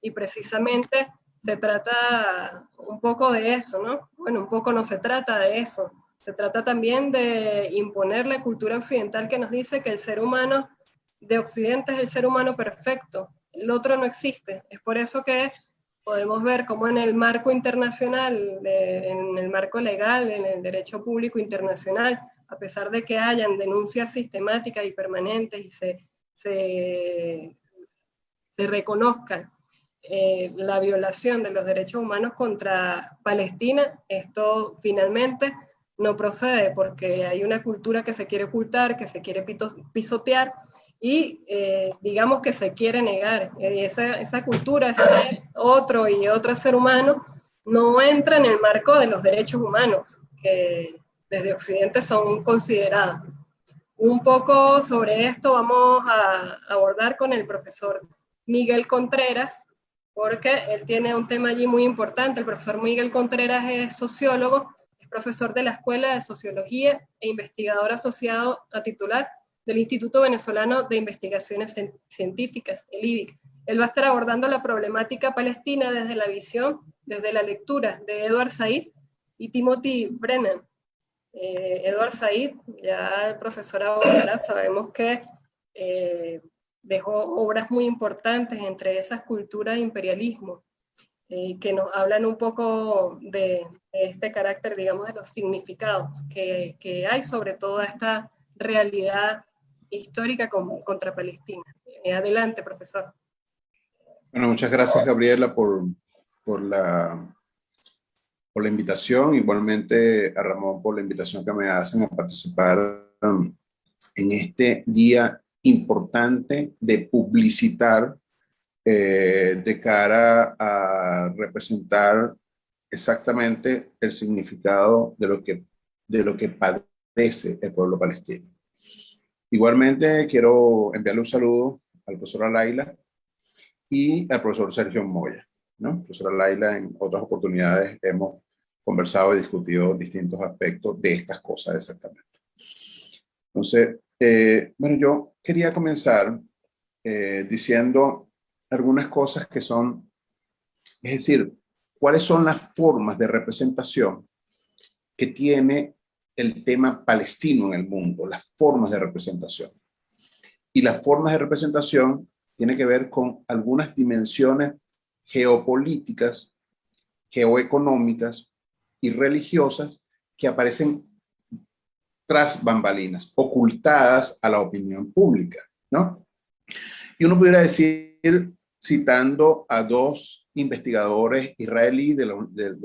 Speaker 2: y precisamente se trata un poco de eso, ¿no? Bueno, un poco no se trata de eso, se trata también de imponer la cultura occidental que nos dice que el ser humano de Occidente es el ser humano perfecto, el otro no existe. Es por eso que podemos ver cómo en el marco internacional, en el marco legal, en el derecho público internacional, a pesar de que hayan denuncias sistemáticas y permanentes y se reconozcan la violación de los derechos humanos contra Palestina, esto finalmente no procede porque hay una cultura que se quiere ocultar, que se quiere pisotear, y digamos que se quiere negar. Esa cultura, ese otro y otro ser humano, no entra en el marco de los derechos humanos, que desde Occidente son considerados. Un poco sobre esto vamos a abordar con el profesor Miguel Contreras, porque él tiene un tema allí muy importante. El profesor Miguel Contreras es sociólogo, es profesor de la Escuela de Sociología e investigador asociado a titular del Instituto Venezolano de Investigaciones Científicas, el IVIC. Él va a estar abordando la problemática palestina desde la visión, desde la lectura de Edward Said y Timothy Brennan. Edward Said, ya el profesor abordará, sabemos que dejó obras muy importantes, entre esas Cultura e Imperialismo, que nos hablan un poco de este carácter, digamos, de los significados que hay sobre toda esta realidad histórica contra Palestina. Adelante, profesor.
Speaker 5: Bueno, muchas gracias, Gabriela, por la invitación, igualmente a Ramón por la invitación que me hacen a participar en este día importante de publicitar de cara a representar exactamente el significado de lo que padece el pueblo palestino. Igualmente quiero enviarle un saludo al profesor Alaila y al profesor Sergio Moya, ¿no? Profesor Alaila, en otras oportunidades hemos conversado y discutido distintos aspectos de estas cosas exactamente. Entonces, bueno, yo quería comenzar diciendo algunas cosas que son, es decir, cuáles son las formas de representación que tiene el tema palestino en el mundo, las formas de representación. Y las formas de representación tienen que ver con algunas dimensiones geopolíticas, geoeconómicas y religiosas que aparecen tras bambalinas, ocultadas a la opinión pública, ¿no? Y uno pudiera decir, citando a dos investigadores israelíes de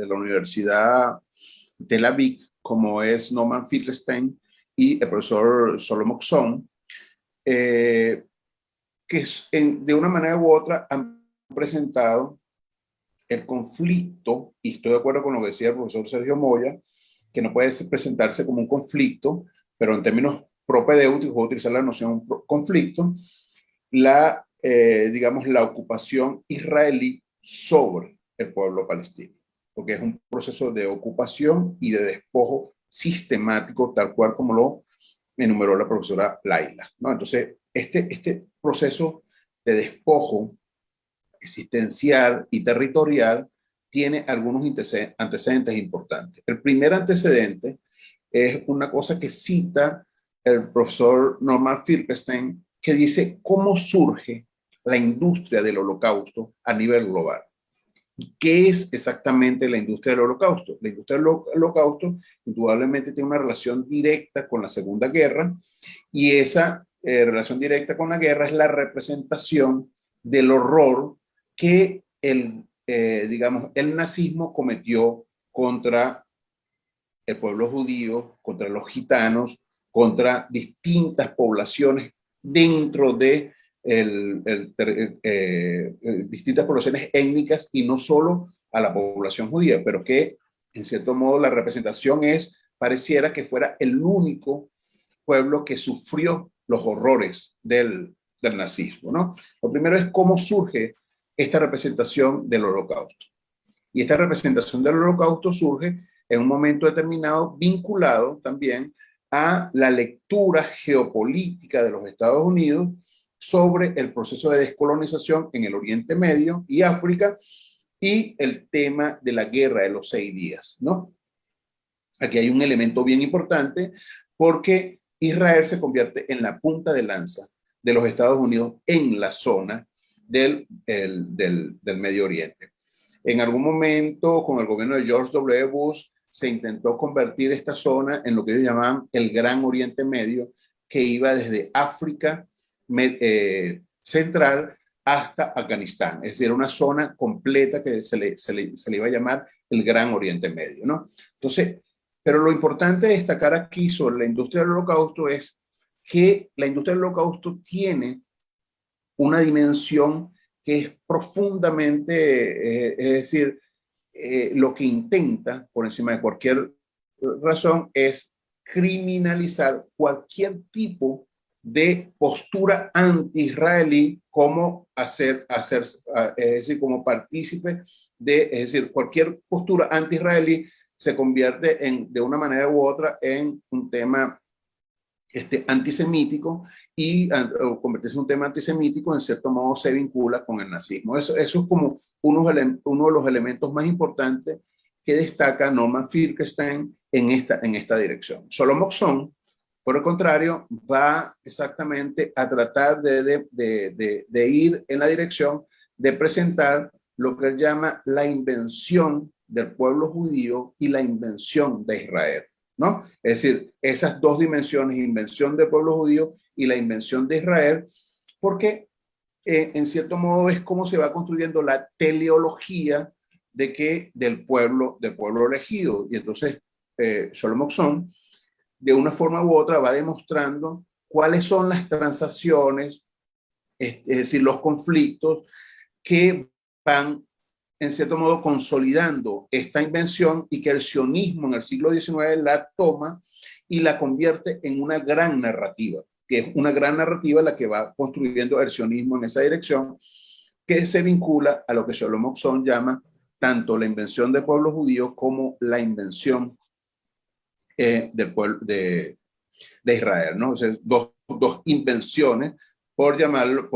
Speaker 5: la Universidad de Tel Aviv, como es Norman Finkelstein y el profesor Solomon Xon, que de una manera u otra han presentado el conflicto, y estoy de acuerdo con lo que decía el profesor Sergio Moya, que no puede presentarse como un conflicto, pero en términos propedéuticos, voy a utilizar la noción conflicto, digamos, la ocupación israelí sobre el pueblo palestino, porque es un proceso de ocupación y de despojo sistemático, tal cual como lo enumeró la profesora Laila, ¿no? Entonces, este proceso de despojo existencial y territorial tiene algunos antecedentes importantes. El primer antecedente es una cosa que cita el profesor Norman Finkelstein, que dice cómo surge la industria del holocausto a nivel global. ¿Qué es exactamente la industria del holocausto? La industria del holocausto indudablemente tiene una relación directa con la Segunda Guerra, y esa relación directa con la guerra, es la representación del horror que digamos, el nazismo cometió contra el pueblo judío, contra los gitanos, contra distintas poblaciones dentro de distintas poblaciones étnicas y no solo a la población judía, pero que en cierto modo la representación pareciera que fuera el único pueblo que sufrió los horrores del nazismo, ¿no? Lo primero es cómo surge esta representación del Holocausto. Y esta representación del Holocausto surge en un momento determinado, vinculado también a la lectura geopolítica de los Estados Unidos sobre el proceso de descolonización en el Oriente Medio y África y el tema de la guerra de los 6 días, ¿no? Aquí hay un elemento bien importante porque Israel se convierte en la punta de lanza de los Estados Unidos en la zona del Medio Oriente. En algún momento, con el gobierno de George W. Bush, se intentó convertir esta zona en lo que ellos llamaban el Gran Oriente Medio, que iba desde África Central hasta Afganistán. Es decir, una zona completa que se le iba a llamar el Gran Oriente Medio, ¿no? Entonces, pero lo importante de destacar aquí sobre la industria del Holocausto es que la industria del Holocausto tiene una dimensión que es profundamente, es decir, lo que intenta, por encima de cualquier razón, es criminalizar cualquier tipo de postura anti-israelí como es decir, como partícipe es decir, cualquier postura anti-israelí se convierte de una manera u otra en un tema antisemítico y convertirse en un tema antisemítico en cierto modo se vincula con el nazismo. Eso es como uno de los elementos más importantes que destaca Norman Finkelstein en esta dirección. Shalom Moxon, por el contrario, va exactamente a tratar de ir en la dirección de presentar lo que él llama la invención del pueblo judío y la invención de Israel, ¿no? Es decir, esas dos dimensiones, invención del pueblo judío y la invención de Israel, porque en cierto modo es como se va construyendo la teleología del pueblo elegido. Y entonces Shalom Moxon, de una forma u otra, va demostrando cuáles son las transacciones, es decir, los conflictos que van en cierto modo consolidando esta invención y que el sionismo en el siglo XIX la toma y la convierte en una gran narrativa, que es una gran narrativa la que va construyendo el sionismo en esa dirección, que se vincula a lo que Shalom Moxon llama tanto la invención del pueblo judío como la invención del pueblo de Israel, ¿no? O sea, dos invenciones, por llamarlo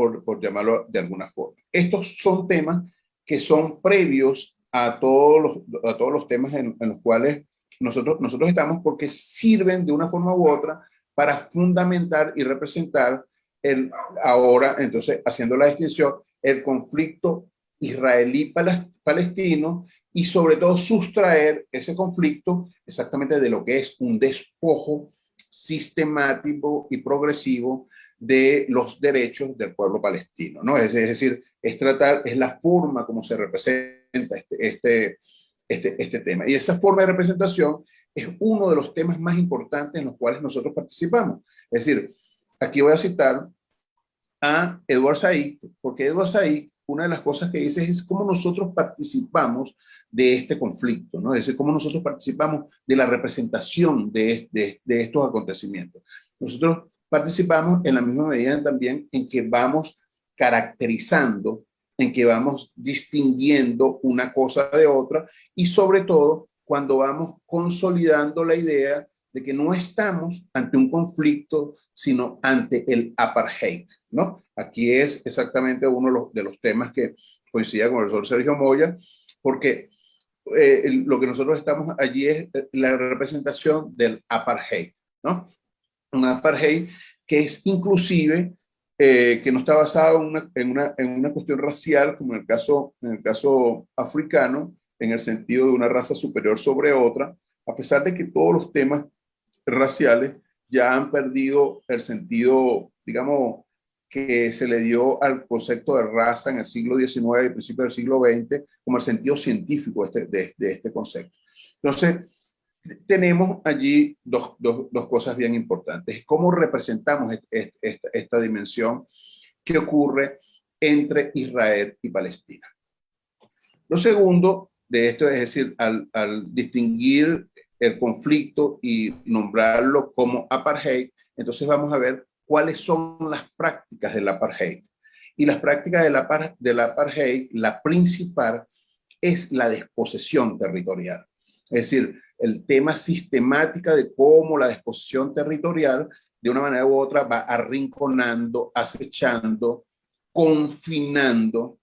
Speaker 5: de alguna forma. Estos son temas que son previos a todos los temas en los cuales nosotros estamos, porque sirven de una forma u otra para fundamentar y representar ahora, entonces, haciendo la distinción, el conflicto israelí-palestino y sobre todo sustraer ese conflicto exactamente de lo que es un despojo sistemático y progresivo de los derechos del pueblo palestino, ¿no? Es decir, es la forma como se representa este tema. Y esa forma de representación es uno de los temas más importantes en los cuales nosotros participamos. Es decir, aquí voy a citar a Edward Said, porque Edward Said, una de las cosas que dice es cómo nosotros participamos de este conflicto, ¿no? Es decir, cómo nosotros participamos de la representación de estos acontecimientos. Nosotros participamos en la misma medida también en que vamos caracterizando, en que vamos distinguiendo una cosa de otra y sobre todo cuando vamos consolidando la idea de que no estamos ante un conflicto, sino ante el apartheid, ¿no? Aquí es exactamente uno de los temas que coincide con el profesor Sergio Moya, porque lo que nosotros estamos allí es la representación del apartheid, ¿no? Un apartheid que es inclusive, que no está basado en una cuestión racial, como en el caso africano, en el sentido de una raza superior sobre otra, a pesar de que todos los temas raciales ya han perdido el sentido digamos, que se le dio al concepto de raza en el siglo XIX y principios del siglo XX, como el sentido científico de este concepto. Entonces, tenemos allí dos cosas bien importantes. ¿Cómo representamos esta dimensión que ocurre entre Israel y Palestina? Lo segundo de esto es decir, al distinguir el conflicto y nombrarlo como apartheid, entonces vamos a ver cuáles son las prácticas del apartheid. Y las prácticas del apartheid, la principal es la desposesión territorial. Es decir, el tema sistemática de cómo la desposesión territorial, de una manera u otra, va arrinconando, acechando, confinando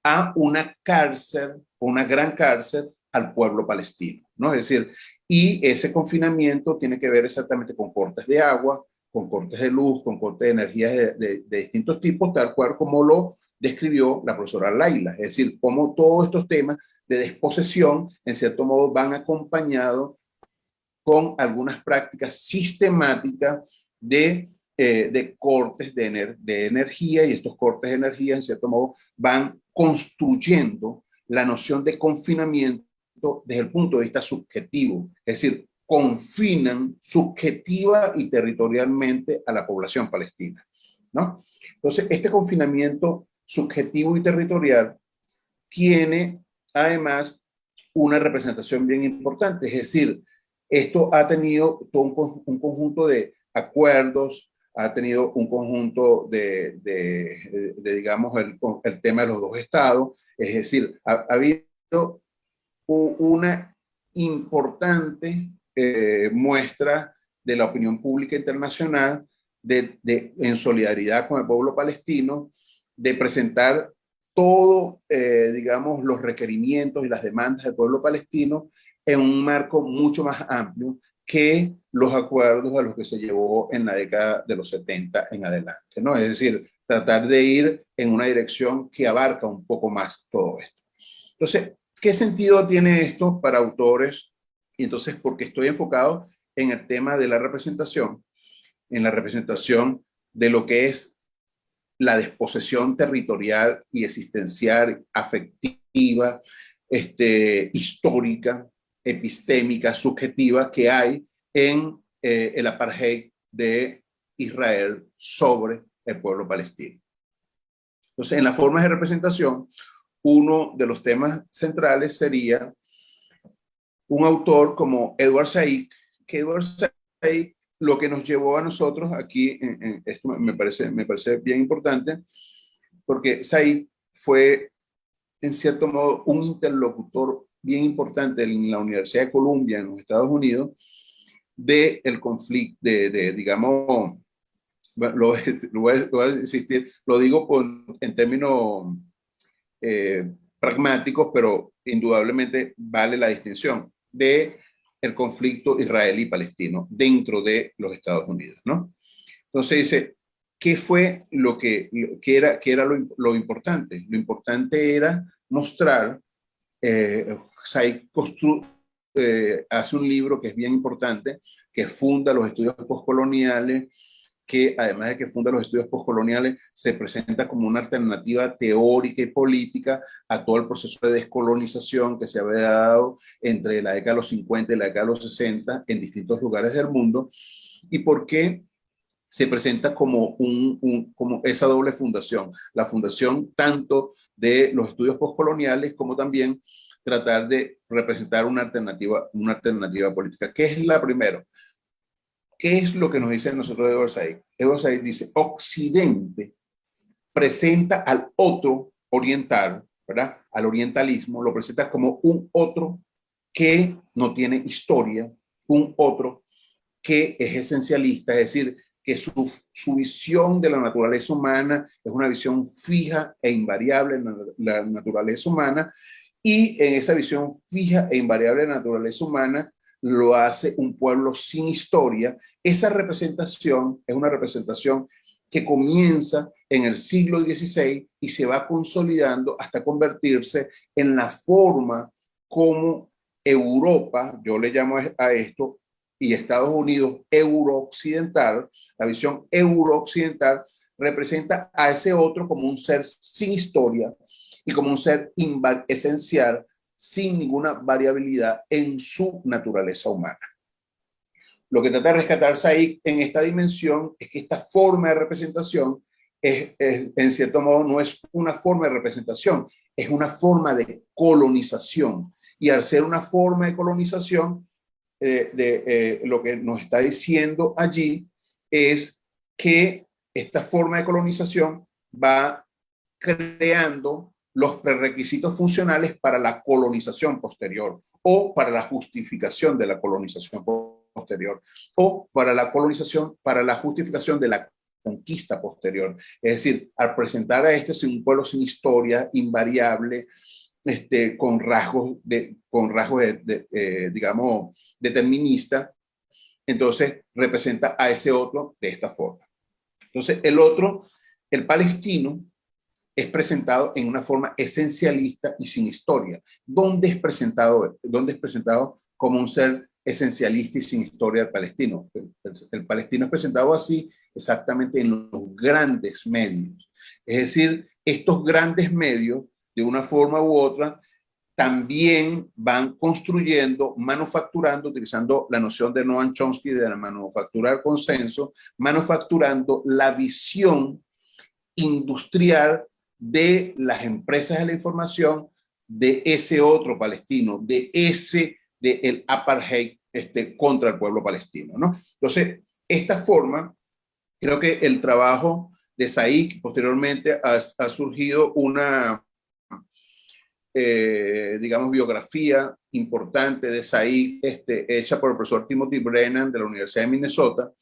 Speaker 5: a una cárcel, una gran cárcel, al pueblo palestino, ¿no? Es decir, y ese confinamiento tiene que ver exactamente con cortes de agua, con cortes de luz, con cortes de energía de distintos tipos, tal cual como lo describió la profesora Laila. Es decir, cómo todos estos temas de desposesión, en cierto modo, van acompañados con algunas prácticas sistemáticas de cortes de energía, y estos cortes de energía, en cierto modo, van construyendo la noción de confinamiento desde el punto de vista subjetivo, es decir, confinan subjetiva y territorialmente a la población palestina, ¿no? Entonces, este confinamiento subjetivo y territorial tiene además una representación bien importante, es decir, esto ha tenido todo un conjunto de acuerdos, ha tenido un conjunto digamos, el tema de los dos estados, es decir, ha habido una importante muestra de la opinión pública internacional en solidaridad con el pueblo palestino, de presentar todo, digamos, los requerimientos y las demandas del pueblo palestino en un marco mucho más amplio que los acuerdos a los que se llevó en la década de los 70 en adelante, ¿no? Es decir, tratar de ir en una dirección que abarca un poco más todo esto. Entonces, ¿qué sentido tiene esto para autores? Y entonces, porque estoy enfocado en el tema de la representación, en la representación de lo que es la desposesión territorial y existencial, afectiva, histórica, epistémica, subjetiva que hay en el apartheid de Israel sobre el pueblo palestino. Entonces, en las formas de representación, uno de los temas centrales sería un autor como Edward Said, que Edward Said lo que nos llevó a nosotros aquí, esto me parece bien importante, porque Said fue, en cierto modo, un interlocutor bien importante en la Universidad de Columbia, en los Estados Unidos, del conflicto, digamos, lo voy a insistir, lo digo en términos pragmáticos, pero indudablemente vale la distinción de el conflicto israelí-palestino dentro de los Estados Unidos, ¿no? Entonces dice, ¿qué fue lo que era lo importante? Lo importante era mostrar, Said hace un libro que es bien importante, que funda los estudios postcoloniales, que además de que funda los estudios postcoloniales, se presenta como una alternativa teórica y política a todo el proceso de descolonización que se había dado entre la década de los 50 y la década de los 60 en distintos lugares del mundo, y por qué se presenta como, como esa doble fundación, la fundación tanto de los estudios postcoloniales como también tratar de representar una alternativa política. ¿Qué es la primera? ¿Qué es lo que nos dice nosotros Edward Said? Edward Said dice, Occidente presenta al otro oriental, ¿verdad? Al orientalismo, lo presenta como un otro que no tiene historia, un otro que es esencialista, es decir, que su visión de la naturaleza humana es una visión fija e invariable en la naturaleza humana, y en esa visión fija e invariable de la naturaleza humana lo hace un pueblo sin historia. Esa representación es una representación que comienza en el siglo XVI y se va consolidando hasta convertirse en la forma como Europa, yo le llamo a esto, y Estados Unidos eurooccidental, la visión eurooccidental, representa a ese otro como un ser sin historia y como un ser esencial, sin ninguna variabilidad en su naturaleza humana. Lo que trata de rescatarse ahí en esta dimensión es que esta forma de representación en cierto modo no es una forma de representación, es una forma de colonización. Y al ser una forma de colonización, lo que nos está diciendo allí es que esta forma de colonización va creando los prerequisitos funcionales para la colonización posterior o para la justificación de la colonización posterior o para la colonización, para la justificación de la conquista posterior. Es decir, al presentar a este un pueblo sin historia, invariable, con rasgos, digamos, deterministas, entonces representa a ese otro de esta forma. Entonces, el otro, el palestino, es presentado en una forma esencialista y sin historia. ¿Dónde es presentado como un ser esencialista y sin historia el palestino? El palestino es presentado así exactamente en los grandes medios. Es decir, estos grandes medios, de una forma u otra, también van construyendo, manufacturando, utilizando la noción de Noam Chomsky de la manufactura del consenso, manufacturando la visión industrial de las empresas de la información de ese otro palestino, de el apartheid contra el pueblo palestino, ¿no? Entonces, esta forma, creo que el trabajo de Saik, posteriormente ha surgido una, digamos, biografía importante de Saik, hecha por el profesor Timothy Brennan de la Universidad de Minnesota,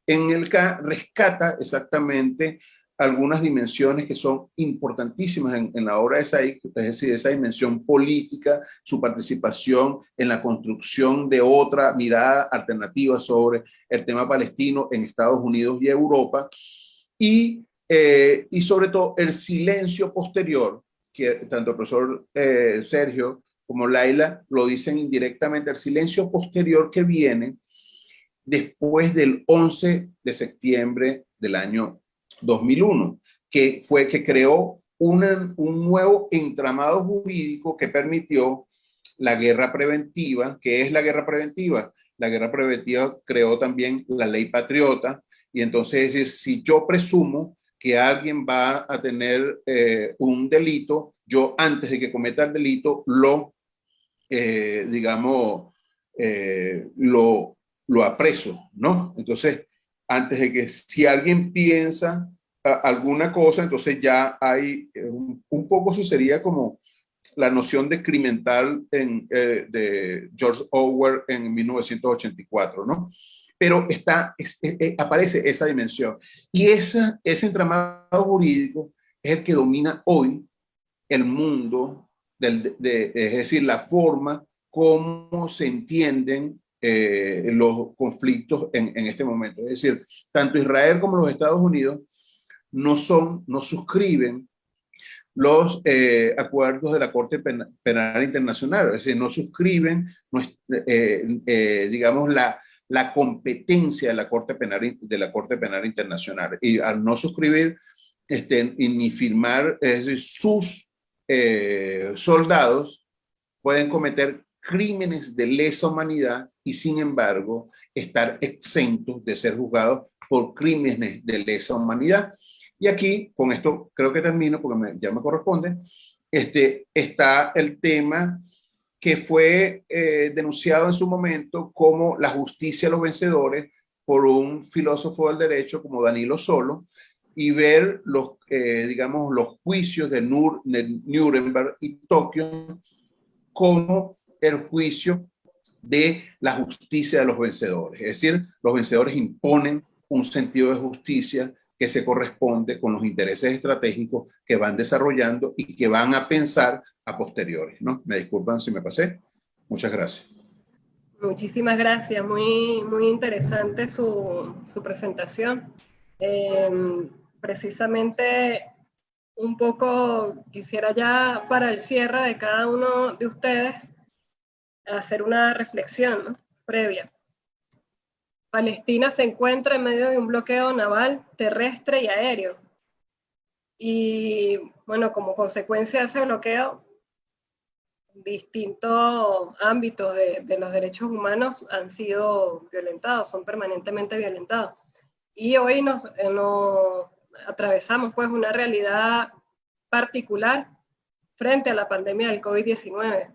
Speaker 5: en el que rescata exactamente algunas dimensiones que son importantísimas en la obra de Saik, es decir, esa dimensión política, su participación en la construcción de otra mirada alternativa sobre el tema palestino en Estados Unidos y Europa, y sobre todo el silencio posterior, que tanto el profesor Sergio como Laila lo dicen indirectamente, el silencio posterior que viene después del 11 de septiembre del año 2001, que creó un nuevo entramado jurídico que permitió la guerra preventiva. ¿Qué es la guerra preventiva? La guerra preventiva creó también la ley patriota, y entonces es decir, si yo presumo que alguien va a tener un delito, yo antes de que cometa el delito lo apreso, ¿no? Entonces, antes de que si alguien piensa alguna cosa, entonces ya hay un poco, eso sería como la noción de criminal de George Orwell en 1984, ¿no? Pero aparece esa dimensión. Y ese entramado jurídico es el que domina hoy el mundo, es decir, la forma como se entienden los conflictos en este momento. Es decir, tanto Israel como los Estados Unidos no suscriben los acuerdos de la Corte Penal Internacional, es decir, no suscriben, digamos, la competencia de la Corte Penal Internacional. Y al no suscribir ni firmar, es decir, sus soldados pueden cometer crímenes de lesa humanidad y sin embargo estar exentos de ser juzgados por crímenes de lesa humanidad. Y aquí, con esto creo que termino porque ya me corresponde, está el tema que fue denunciado en su momento como la justicia a los vencedores por un filósofo del derecho como Danilo Solo, y ver digamos, los juicios de Nuremberg y Tokio como el juicio de la justicia de los vencedores. Es decir, los vencedores imponen un sentido de justicia que se corresponde con los intereses estratégicos que van desarrollando y que van a pensar a posteriores, ¿no? Me disculpan si me pasé. Muchas gracias.
Speaker 2: Muchísimas gracias, muy, muy interesante su presentación. Precisamente un poco quisiera ya para el cierre de cada uno de ustedes hacer una reflexión, ¿no?, previa. Palestina se encuentra en medio de un bloqueo naval, terrestre y aéreo. Y bueno, como consecuencia de ese bloqueo, distintos ámbitos de los derechos humanos han sido violentados, son permanentemente violentados. Y hoy nos atravesamos pues una realidad particular frente a la pandemia del COVID-19.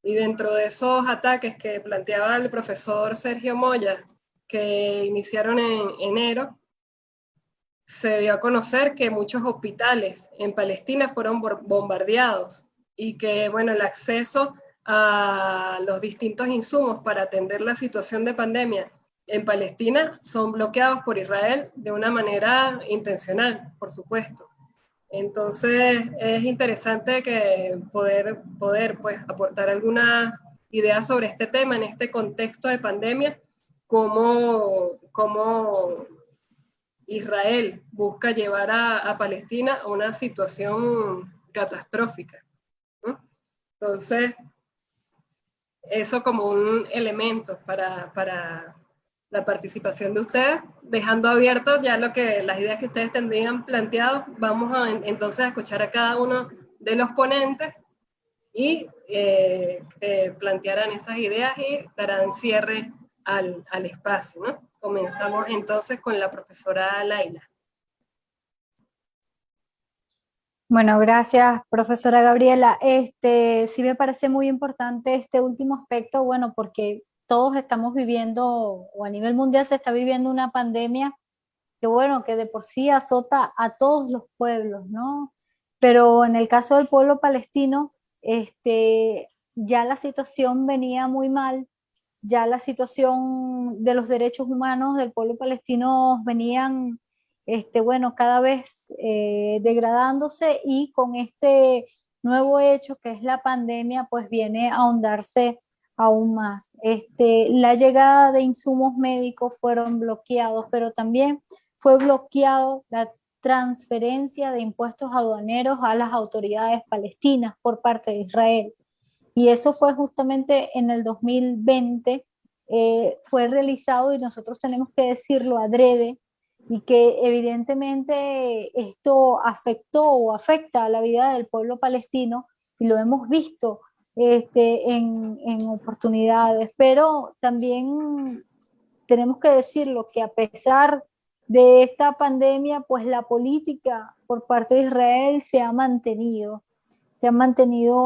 Speaker 2: Y dentro de esos ataques que planteaba el profesor Sergio Moya, que iniciaron en enero, se dio a conocer que muchos hospitales en Palestina fueron bombardeados y que, bueno, el acceso a los distintos insumos para atender la situación de pandemia en Palestina son bloqueados por Israel de una manera intencional, por supuesto. Entonces es interesante que poder pues, aportar algunas ideas sobre este tema en este contexto de pandemia, cómo Israel busca llevar a Palestina a una situación catastrófica, ¿no? Entonces, eso como un elemento para la participación de ustedes, dejando abierto ya las ideas que ustedes tendrían planteado. Vamos entonces a escuchar a cada uno de los ponentes y plantearán esas ideas y darán cierre al espacio, ¿no? Comenzamos entonces con la profesora Laila.
Speaker 3: Bueno, gracias, profesora Gabriela. Sí me parece muy importante este último aspecto, bueno, porque todos estamos viviendo, o a nivel mundial se está viviendo una pandemia que, bueno, que de por sí azota a todos los pueblos, ¿no? Pero en el caso del pueblo palestino, ya la situación venía muy mal, ya la situación de los derechos humanos del pueblo palestino venían, bueno, cada vez degradándose, y con este nuevo hecho que es la pandemia, pues viene a ahondarse aún más. La llegada de insumos médicos fueron bloqueados, pero también fue bloqueado la transferencia de impuestos aduaneros a las autoridades palestinas por parte de Israel. Y eso fue justamente en el 2020, fue realizado, y nosotros tenemos que decirlo adrede, y que evidentemente esto afectó o afecta a la vida del pueblo palestino, y lo hemos visto en oportunidades, pero también tenemos que decirlo que a pesar de esta pandemia, pues la política por parte de Israel se ha mantenido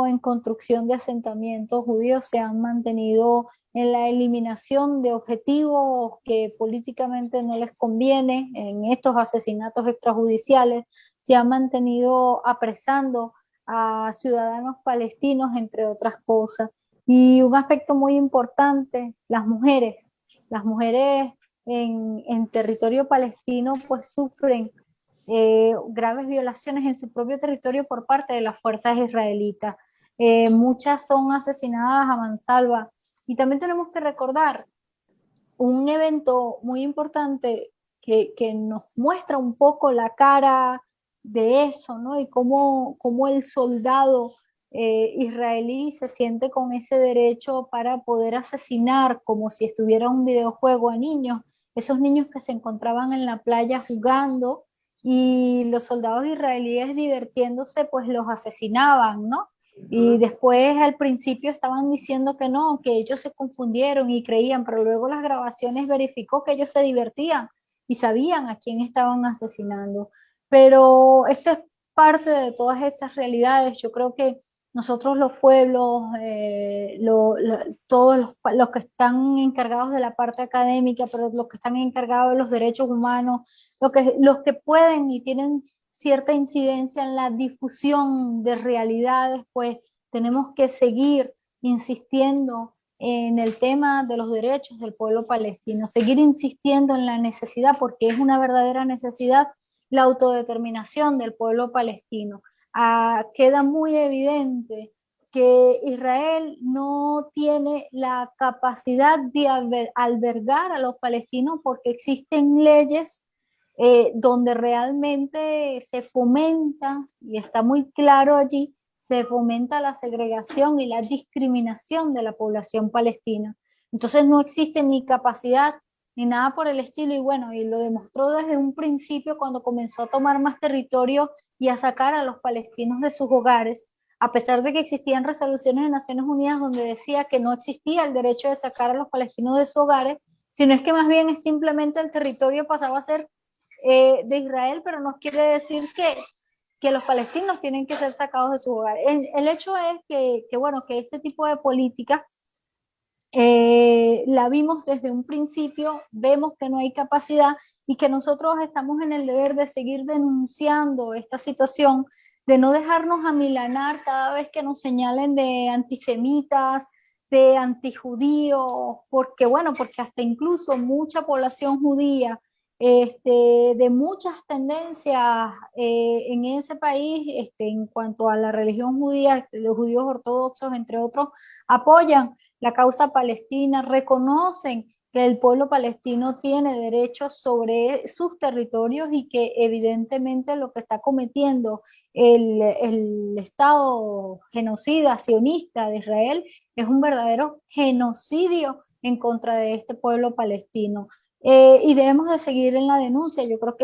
Speaker 3: en construcción de asentamientos judíos, se han mantenido en la eliminación de objetivos que políticamente no les conviene, en estos asesinatos extrajudiciales, se han mantenido apresando a ciudadanos palestinos, entre otras cosas. Y un aspecto muy importante, las mujeres en territorio palestino pues sufren graves violaciones en su propio territorio por parte de las fuerzas israelitas. Muchas son asesinadas a mansalva. Y también tenemos que recordar un evento muy importante que nos muestra un poco la cara de eso, ¿no? Y cómo el soldado israelí se siente con ese derecho para poder asesinar, como si estuviera un videojuego, a niños, esos niños que se encontraban en la playa jugando, y los soldados israelíes divirtiéndose pues los asesinaban, ¿no? Y después al principio estaban diciendo que no, que ellos se confundieron y creían, pero luego las grabaciones verificó que ellos se divertían y sabían a quién estaban asesinando. Pero esto es parte de todas estas realidades. Yo creo que nosotros los pueblos, todos los que están encargados de la parte académica, pero los que están encargados de los derechos humanos, los que pueden y tienen cierta incidencia en la difusión de realidades, pues tenemos que seguir insistiendo en el tema de los derechos del pueblo palestino, seguir insistiendo en la necesidad, porque es una verdadera necesidad, la autodeterminación del pueblo palestino. Queda muy evidente que Israel no tiene la capacidad de albergar a los palestinos, porque existen leyes donde realmente se fomenta, y está muy claro allí, se fomenta la segregación y la discriminación de la población palestina. Entonces no existe ni capacidad ni nada por el estilo, y bueno, y lo demostró desde un principio cuando comenzó a tomar más territorio y a sacar a los palestinos de sus hogares, a pesar de que existían resoluciones de Naciones Unidas donde decía que no existía el derecho de sacar a los palestinos de sus hogares, sino es que más bien es simplemente el territorio pasaba a ser de Israel, pero no quiere decir que los palestinos tienen que ser sacados de su hogar. El hecho es bueno, que este tipo de políticas la vimos desde un principio, vemos que no hay capacidad y que nosotros estamos en el deber de seguir denunciando esta situación, de no dejarnos amilanar cada vez que nos señalen de antisemitas, de antijudíos, porque bueno, porque hasta incluso mucha población judía de muchas tendencias en ese país en cuanto a la religión judía, los judíos ortodoxos, entre otros, apoyan la causa palestina, reconocen que el pueblo palestino tiene derechos sobre sus territorios y que evidentemente lo que está cometiendo el Estado genocida sionista de Israel es un verdadero genocidio en contra de este pueblo palestino. Y debemos de seguir en la denuncia. Yo creo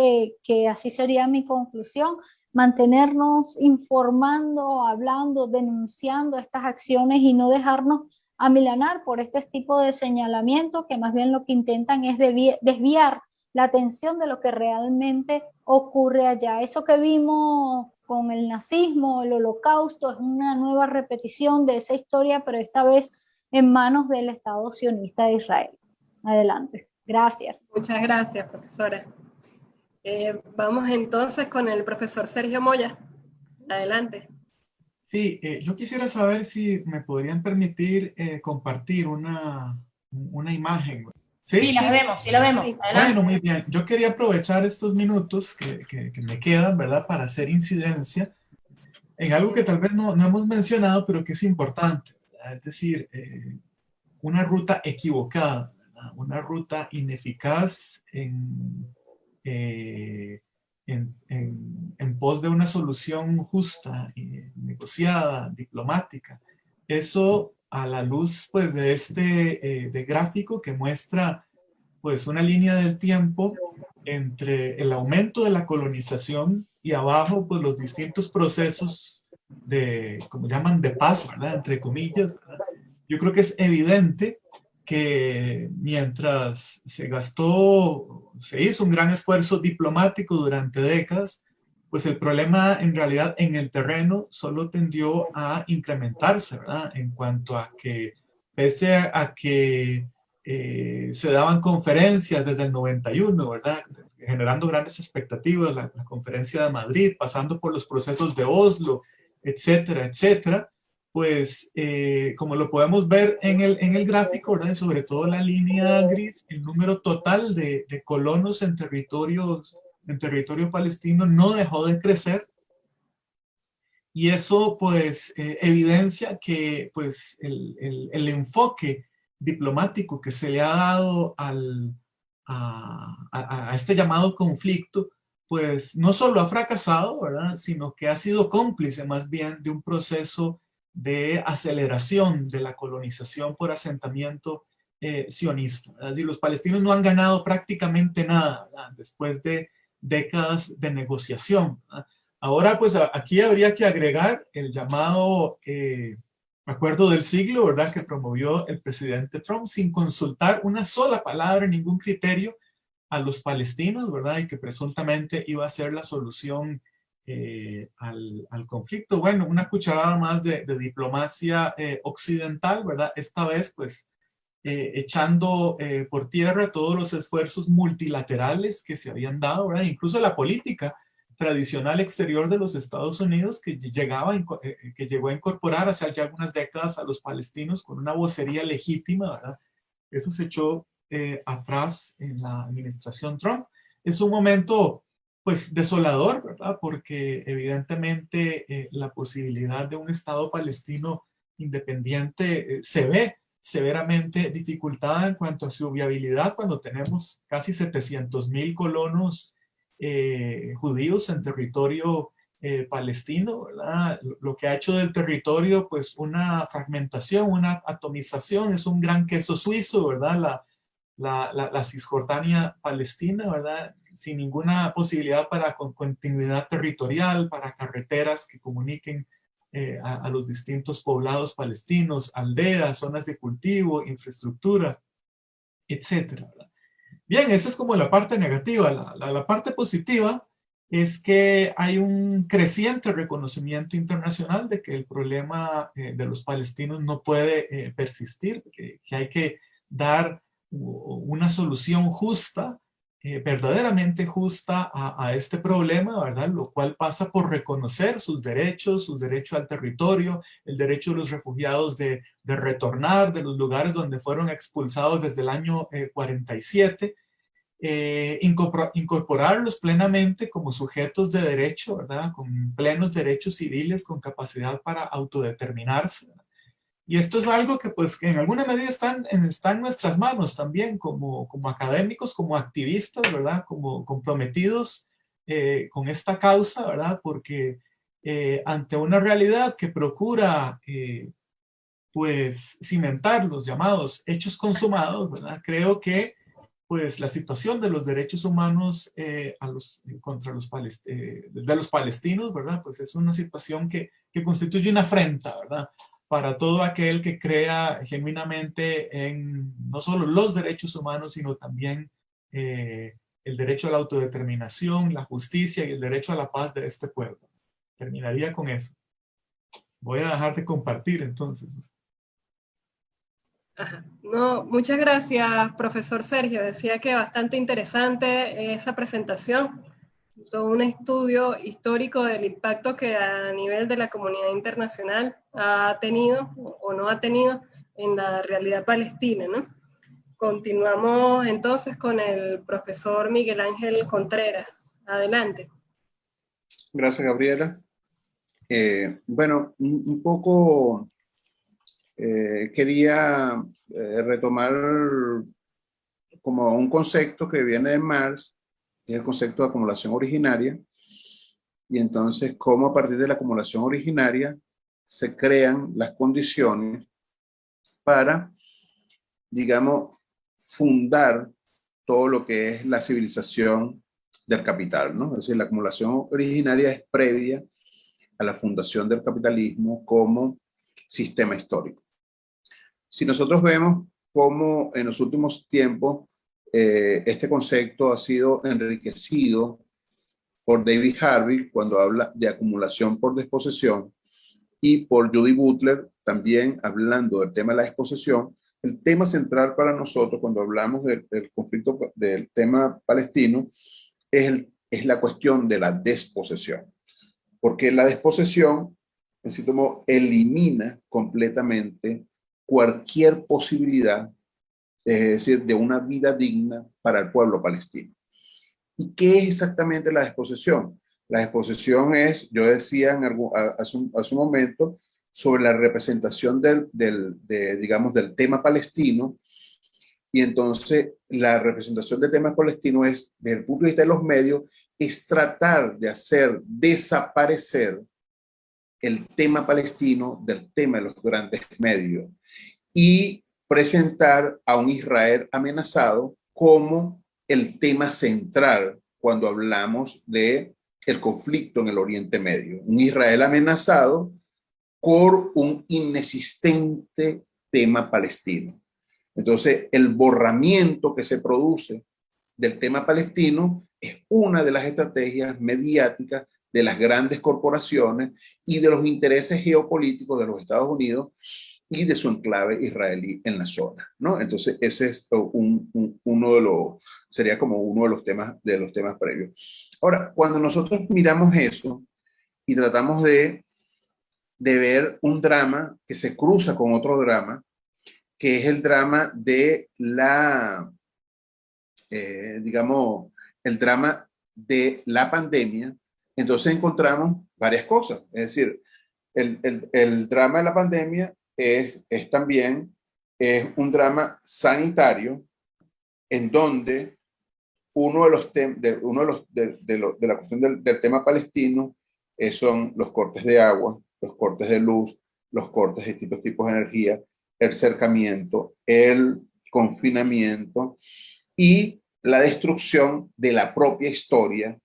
Speaker 3: que así sería mi conclusión, mantenernos informando, hablando, denunciando estas acciones y no dejarnos amilanar por este tipo de señalamientos que más bien lo que intentan es desviar la atención de lo que realmente ocurre allá. Eso que vimos con el nazismo, el holocausto, es una nueva repetición de esa historia, pero esta vez en manos del Estado sionista de Israel. Adelante. Gracias.
Speaker 2: Muchas gracias, profesora. Vamos entonces con el profesor Sergio Moya. Adelante.
Speaker 4: Sí, yo quisiera saber si me podrían permitir compartir una imagen. ¿Sí?
Speaker 6: Sí, la vemos, sí la vemos.
Speaker 2: Sí.
Speaker 4: Bueno, muy bien. Yo quería aprovechar estos minutos que me quedan, ¿verdad? Para hacer incidencia en algo que tal vez no hemos mencionado, pero que es importante, ¿verdad? Es decir, una ruta equivocada, ¿verdad? Una ruta ineficaz en pos de una solución justa, negociada, diplomática. Eso a la luz pues, de de gráfico que muestra pues, una línea del tiempo entre el aumento de la colonización y abajo pues, los distintos procesos como llaman, de paz, ¿verdad? Entre comillas, ¿verdad? Yo creo que es evidente que mientras se hizo un gran esfuerzo diplomático durante décadas, pues el problema en realidad en el terreno solo tendió a incrementarse, ¿verdad? En cuanto a que, pese a que se daban conferencias desde el 91, ¿verdad? Generando grandes expectativas, la conferencia de Madrid, pasando por los procesos de Oslo, etcétera, etcétera, pues como lo podemos ver en el gráfico, ¿verdad? Y sobre todo la línea gris, el número total de colonos en territorio palestino no dejó de crecer, y eso pues evidencia que pues el enfoque diplomático que se le ha dado a este llamado conflicto pues no solo ha fracasado, ¿verdad? Sino que ha sido cómplice más bien de un proceso de aceleración de la colonización por asentamiento sionista. Es decir, los palestinos no han ganado prácticamente nada, ¿verdad? Después de décadas de negociación, ¿verdad? Ahora, pues aquí habría que agregar el llamado acuerdo del siglo, ¿verdad? Que promovió el presidente Trump sin consultar una sola palabra, ningún criterio a los palestinos, ¿verdad? Y que presuntamente iba a ser la solución al conflicto. Bueno, una cucharada más de diplomacia occidental, ¿verdad? Esta vez, pues, echando por tierra todos los esfuerzos multilaterales que se habían dado, ¿verdad? Incluso la política tradicional exterior de los Estados Unidos que llegó a incorporar hace ya algunas décadas a los palestinos con una vocería legítima, ¿verdad? Eso se echó atrás en la administración Trump. Es un momento pues desolador, ¿verdad? Porque evidentemente la posibilidad de un Estado palestino independiente se ve severamente dificultada en cuanto a su viabilidad cuando tenemos casi 700,000 colonos judíos en territorio palestino, ¿verdad? Lo que ha hecho del territorio pues una fragmentación, una atomización, es un gran queso suizo, ¿verdad? la Cisjordania palestina, ¿verdad? Sin ninguna posibilidad para continuidad territorial, para carreteras que comuniquen a los distintos poblados palestinos, aldeas, zonas de cultivo, infraestructura, etcétera, ¿verdad? Bien, esa es como la parte negativa. La parte positiva es que hay un creciente reconocimiento internacional de que el problema de los palestinos no puede persistir, que hay que dar una solución justa, verdaderamente justa a este problema, ¿verdad? Lo cual pasa por reconocer sus derechos al territorio, el derecho de los refugiados de retornar de los lugares donde fueron expulsados desde el año 47, incorporarlos plenamente como sujetos de derecho, ¿verdad? Con plenos derechos civiles, con capacidad para autodeterminarse. Y esto es algo que pues que en alguna medida está en nuestras manos también como académicos, como activistas, ¿verdad? Como comprometidos con esta causa, ¿verdad? Porque ante una realidad que procura pues cimentar los llamados hechos consumados, ¿verdad? Creo que pues la situación de los derechos humanos contra los palestinos, ¿verdad? Pues es una situación que constituye una afrenta, ¿verdad? Para todo aquel que crea genuinamente en no solo los derechos humanos, sino también el derecho a la autodeterminación, la justicia y el derecho a la paz de este pueblo. Terminaría con eso. Voy a dejar de compartir entonces.
Speaker 2: Ajá. No, muchas gracias, profesor Sergio. Decía que bastante interesante esa presentación, todo un estudio histórico del impacto que a nivel de la comunidad internacional ha tenido o no ha tenido en la realidad palestina, ¿no? Continuamos entonces con el profesor Miguel Ángel Contreras. Adelante.
Speaker 5: Gracias, Gabriela. Bueno, un poco quería retomar como un concepto que viene de Marx, que es el concepto de acumulación originaria, y entonces cómo a partir de la acumulación originaria se crean las condiciones para, digamos, fundar todo lo que es la civilización del capital, ¿no? Es decir, la acumulación originaria es previa a la fundación del capitalismo como sistema histórico. Si nosotros vemos cómo en los últimos tiempos este concepto ha sido enriquecido por David Harvey cuando habla de acumulación por desposesión y por Judy Butler también hablando del tema de la desposesión, el tema central para nosotros cuando hablamos del conflicto, del tema palestino, es la cuestión de la desposesión. Porque la desposesión, en cierto modo, elimina completamente cualquier posibilidad, es decir, de una vida digna para el pueblo palestino. ¿Y qué es exactamente la desposesión? La desposesión es, yo decía hace un momento, sobre la representación digamos, del tema palestino, y entonces la representación del tema palestino es, desde el punto de vista de los medios, es tratar de hacer desaparecer el tema palestino del tema de los grandes medios y presentar a un Israel amenazado como el tema central cuando hablamos de el conflicto en el Oriente Medio. Un Israel amenazado por un inexistente tema palestino. Entonces, el borramiento que se produce del tema palestino es una de las estrategias mediáticas de las grandes corporaciones y de los intereses geopolíticos de los Estados Unidos y de su enclave israelí en la zona, ¿no? Entonces, ese es sería como uno de los temas previos. Ahora, cuando nosotros miramos eso y tratamos de ver un drama que se cruza con otro drama, que es el drama de digamos, el drama de la pandemia, entonces encontramos varias cosas. Es decir, el drama de la pandemia es también un drama sanitario en donde uno de la cuestión del tema palestino son los cortes de agua, los cortes de luz, los cortes de distintos tipos de energía, el cercamiento, el confinamiento y la destrucción de la propia historia,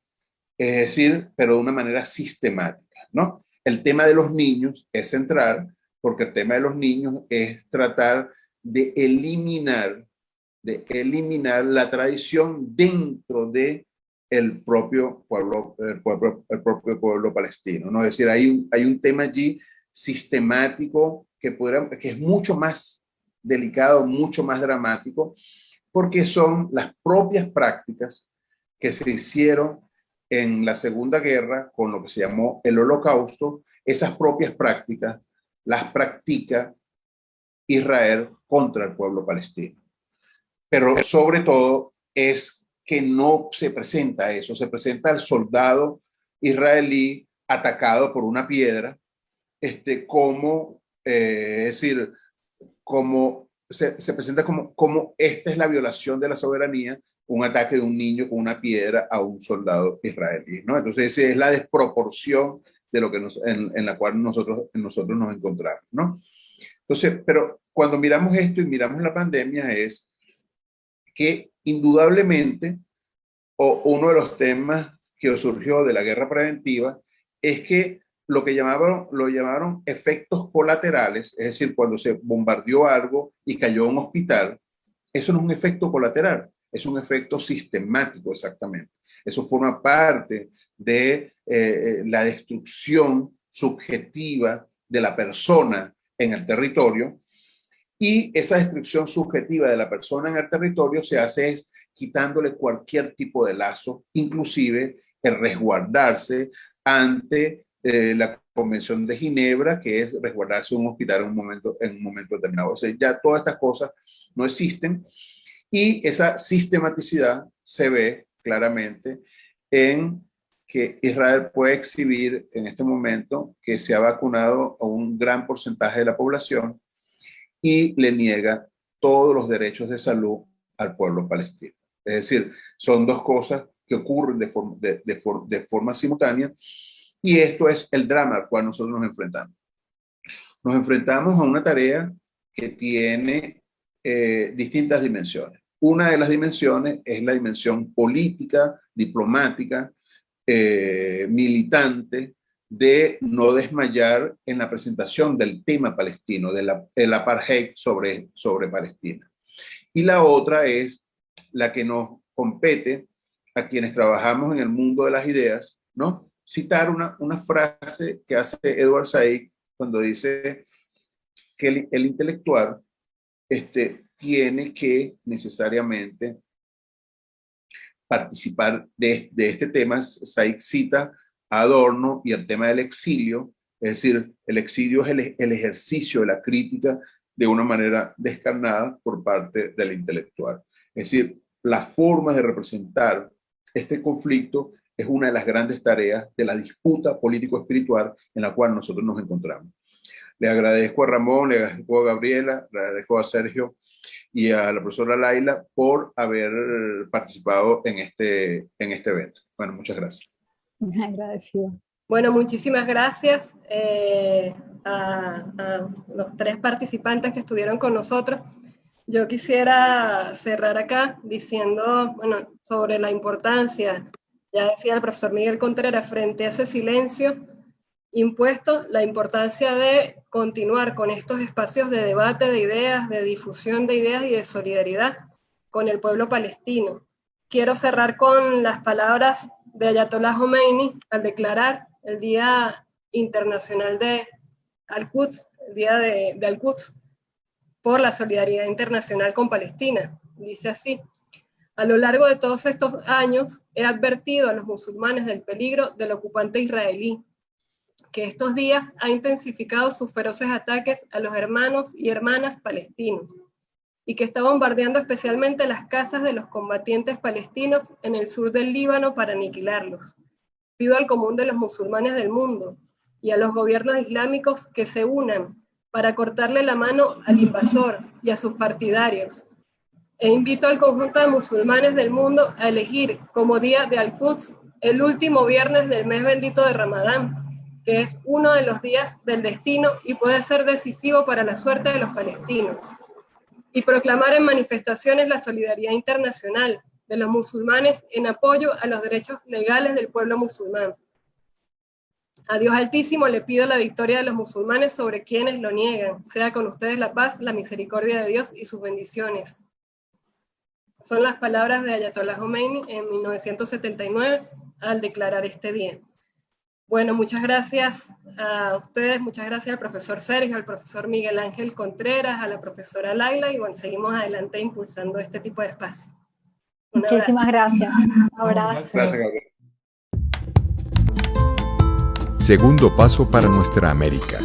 Speaker 5: es decir, pero de una manera sistemática, ¿no? El tema de los niños es central, porque el tema de los niños es tratar de eliminar la tradición dentro de el propio pueblo palestino, ¿no? Es decir, hay un tema allí sistemático que es mucho más delicado, mucho más dramático, porque son las propias prácticas que se hicieron en la Segunda Guerra con lo que se llamó el Holocausto. Esas propias prácticas las practica Israel contra el pueblo palestino. Pero sobre todo es que no se presenta eso, se presenta al soldado israelí atacado por una piedra, como, es decir, como se presenta como esta es la violación de la soberanía, un ataque de un niño con una piedra a un soldado israelí, ¿no? Entonces esa es la desproporción de lo que en la cual nosotros nos encontramos, ¿no? Entonces, pero cuando miramos esto y miramos la pandemia es que indudablemente uno de los temas que surgió de la guerra preventiva es que lo llamaron efectos colaterales, es decir, cuando se bombardeó algo y cayó un hospital, eso no es un efecto colateral, es un efecto sistemático exactamente. Eso forma parte de la destrucción subjetiva de la persona en el territorio, y esa destrucción subjetiva de la persona en el territorio se hace es quitándole cualquier tipo de lazo, inclusive el resguardarse ante la Convención de Ginebra, que es resguardarse un hospital en un momento determinado. O sea, ya todas estas cosas no existen, y esa sistematicidad se ve claramente en que Israel puede exhibir en este momento que se ha vacunado a un gran porcentaje de la población y le niega todos los derechos de salud al pueblo palestino. Es decir, son dos cosas que ocurren de forma simultánea, y esto es el drama al cual nosotros nos enfrentamos. Nos enfrentamos a una tarea que tiene distintas dimensiones. Una de las dimensiones es la dimensión política, diplomática, militante, de no desmayar en la presentación del tema palestino, del apartheid sobre Palestina. Y la otra es la que nos compete a quienes trabajamos en el mundo de las ideas, ¿no? Citar una frase que hace Edward Said cuando dice que el intelectual tiene que necesariamente participar de este tema. Said cita a Adorno y el tema del exilio, es decir, el exilio es el ejercicio de la crítica de una manera descarnada por parte del intelectual. Es decir, la forma de representar este conflicto es una de las grandes tareas de la disputa político-espiritual en la cual nosotros nos encontramos. Le agradezco a Ramón, le agradezco a Gabriela, le agradezco a Sergio y a la profesora Laila por haber participado en este evento. Bueno, muchas gracias.
Speaker 3: Agradecido.
Speaker 2: Bueno, muchísimas gracias a los tres participantes que estuvieron con nosotros. Yo quisiera cerrar acá diciendo, bueno, sobre la importancia, ya decía el profesor Miguel Contreras, frente a ese silencio impuesto, la importancia de continuar con estos espacios de debate de ideas, de difusión de ideas y de solidaridad con el pueblo palestino. Quiero cerrar con las palabras de Ayatollah Khomeini al declarar el Día Internacional de Al-Quds, el Día de Al-Quds, por la solidaridad internacional con Palestina. Dice así: a lo largo de todos estos años he advertido a los musulmanes del peligro del ocupante israelí, que estos días ha intensificado sus feroces ataques a los hermanos y hermanas palestinos, y que está bombardeando especialmente las casas de los combatientes palestinos en el sur del Líbano para aniquilarlos. Pido al común de los musulmanes del mundo y a los gobiernos islámicos que se unan para cortarle la mano al invasor y a sus partidarios. E invito al conjunto de musulmanes del mundo a elegir como día de Al-Quds el último viernes del mes bendito de Ramadán, que es uno de los días del destino y puede ser decisivo para la suerte de los palestinos. y proclamar en manifestaciones la solidaridad internacional de los musulmanes en apoyo a los derechos legales del pueblo musulmán. A Dios Altísimo le pido la victoria de los musulmanes sobre quienes lo niegan. Sea con ustedes la paz, la misericordia de Dios y sus bendiciones. Son las palabras de Ayatollah Khomeini en 1979 al declarar este día. Bueno, muchas gracias a ustedes, muchas gracias al profesor Sergio, al profesor Miguel Ángel Contreras, a la profesora Laila, y bueno, seguimos adelante impulsando este tipo de espacios.
Speaker 3: Muchísimas gracias. Un abrazo.
Speaker 5: Gracias, Gabriela.
Speaker 1: Segundo paso para nuestra América.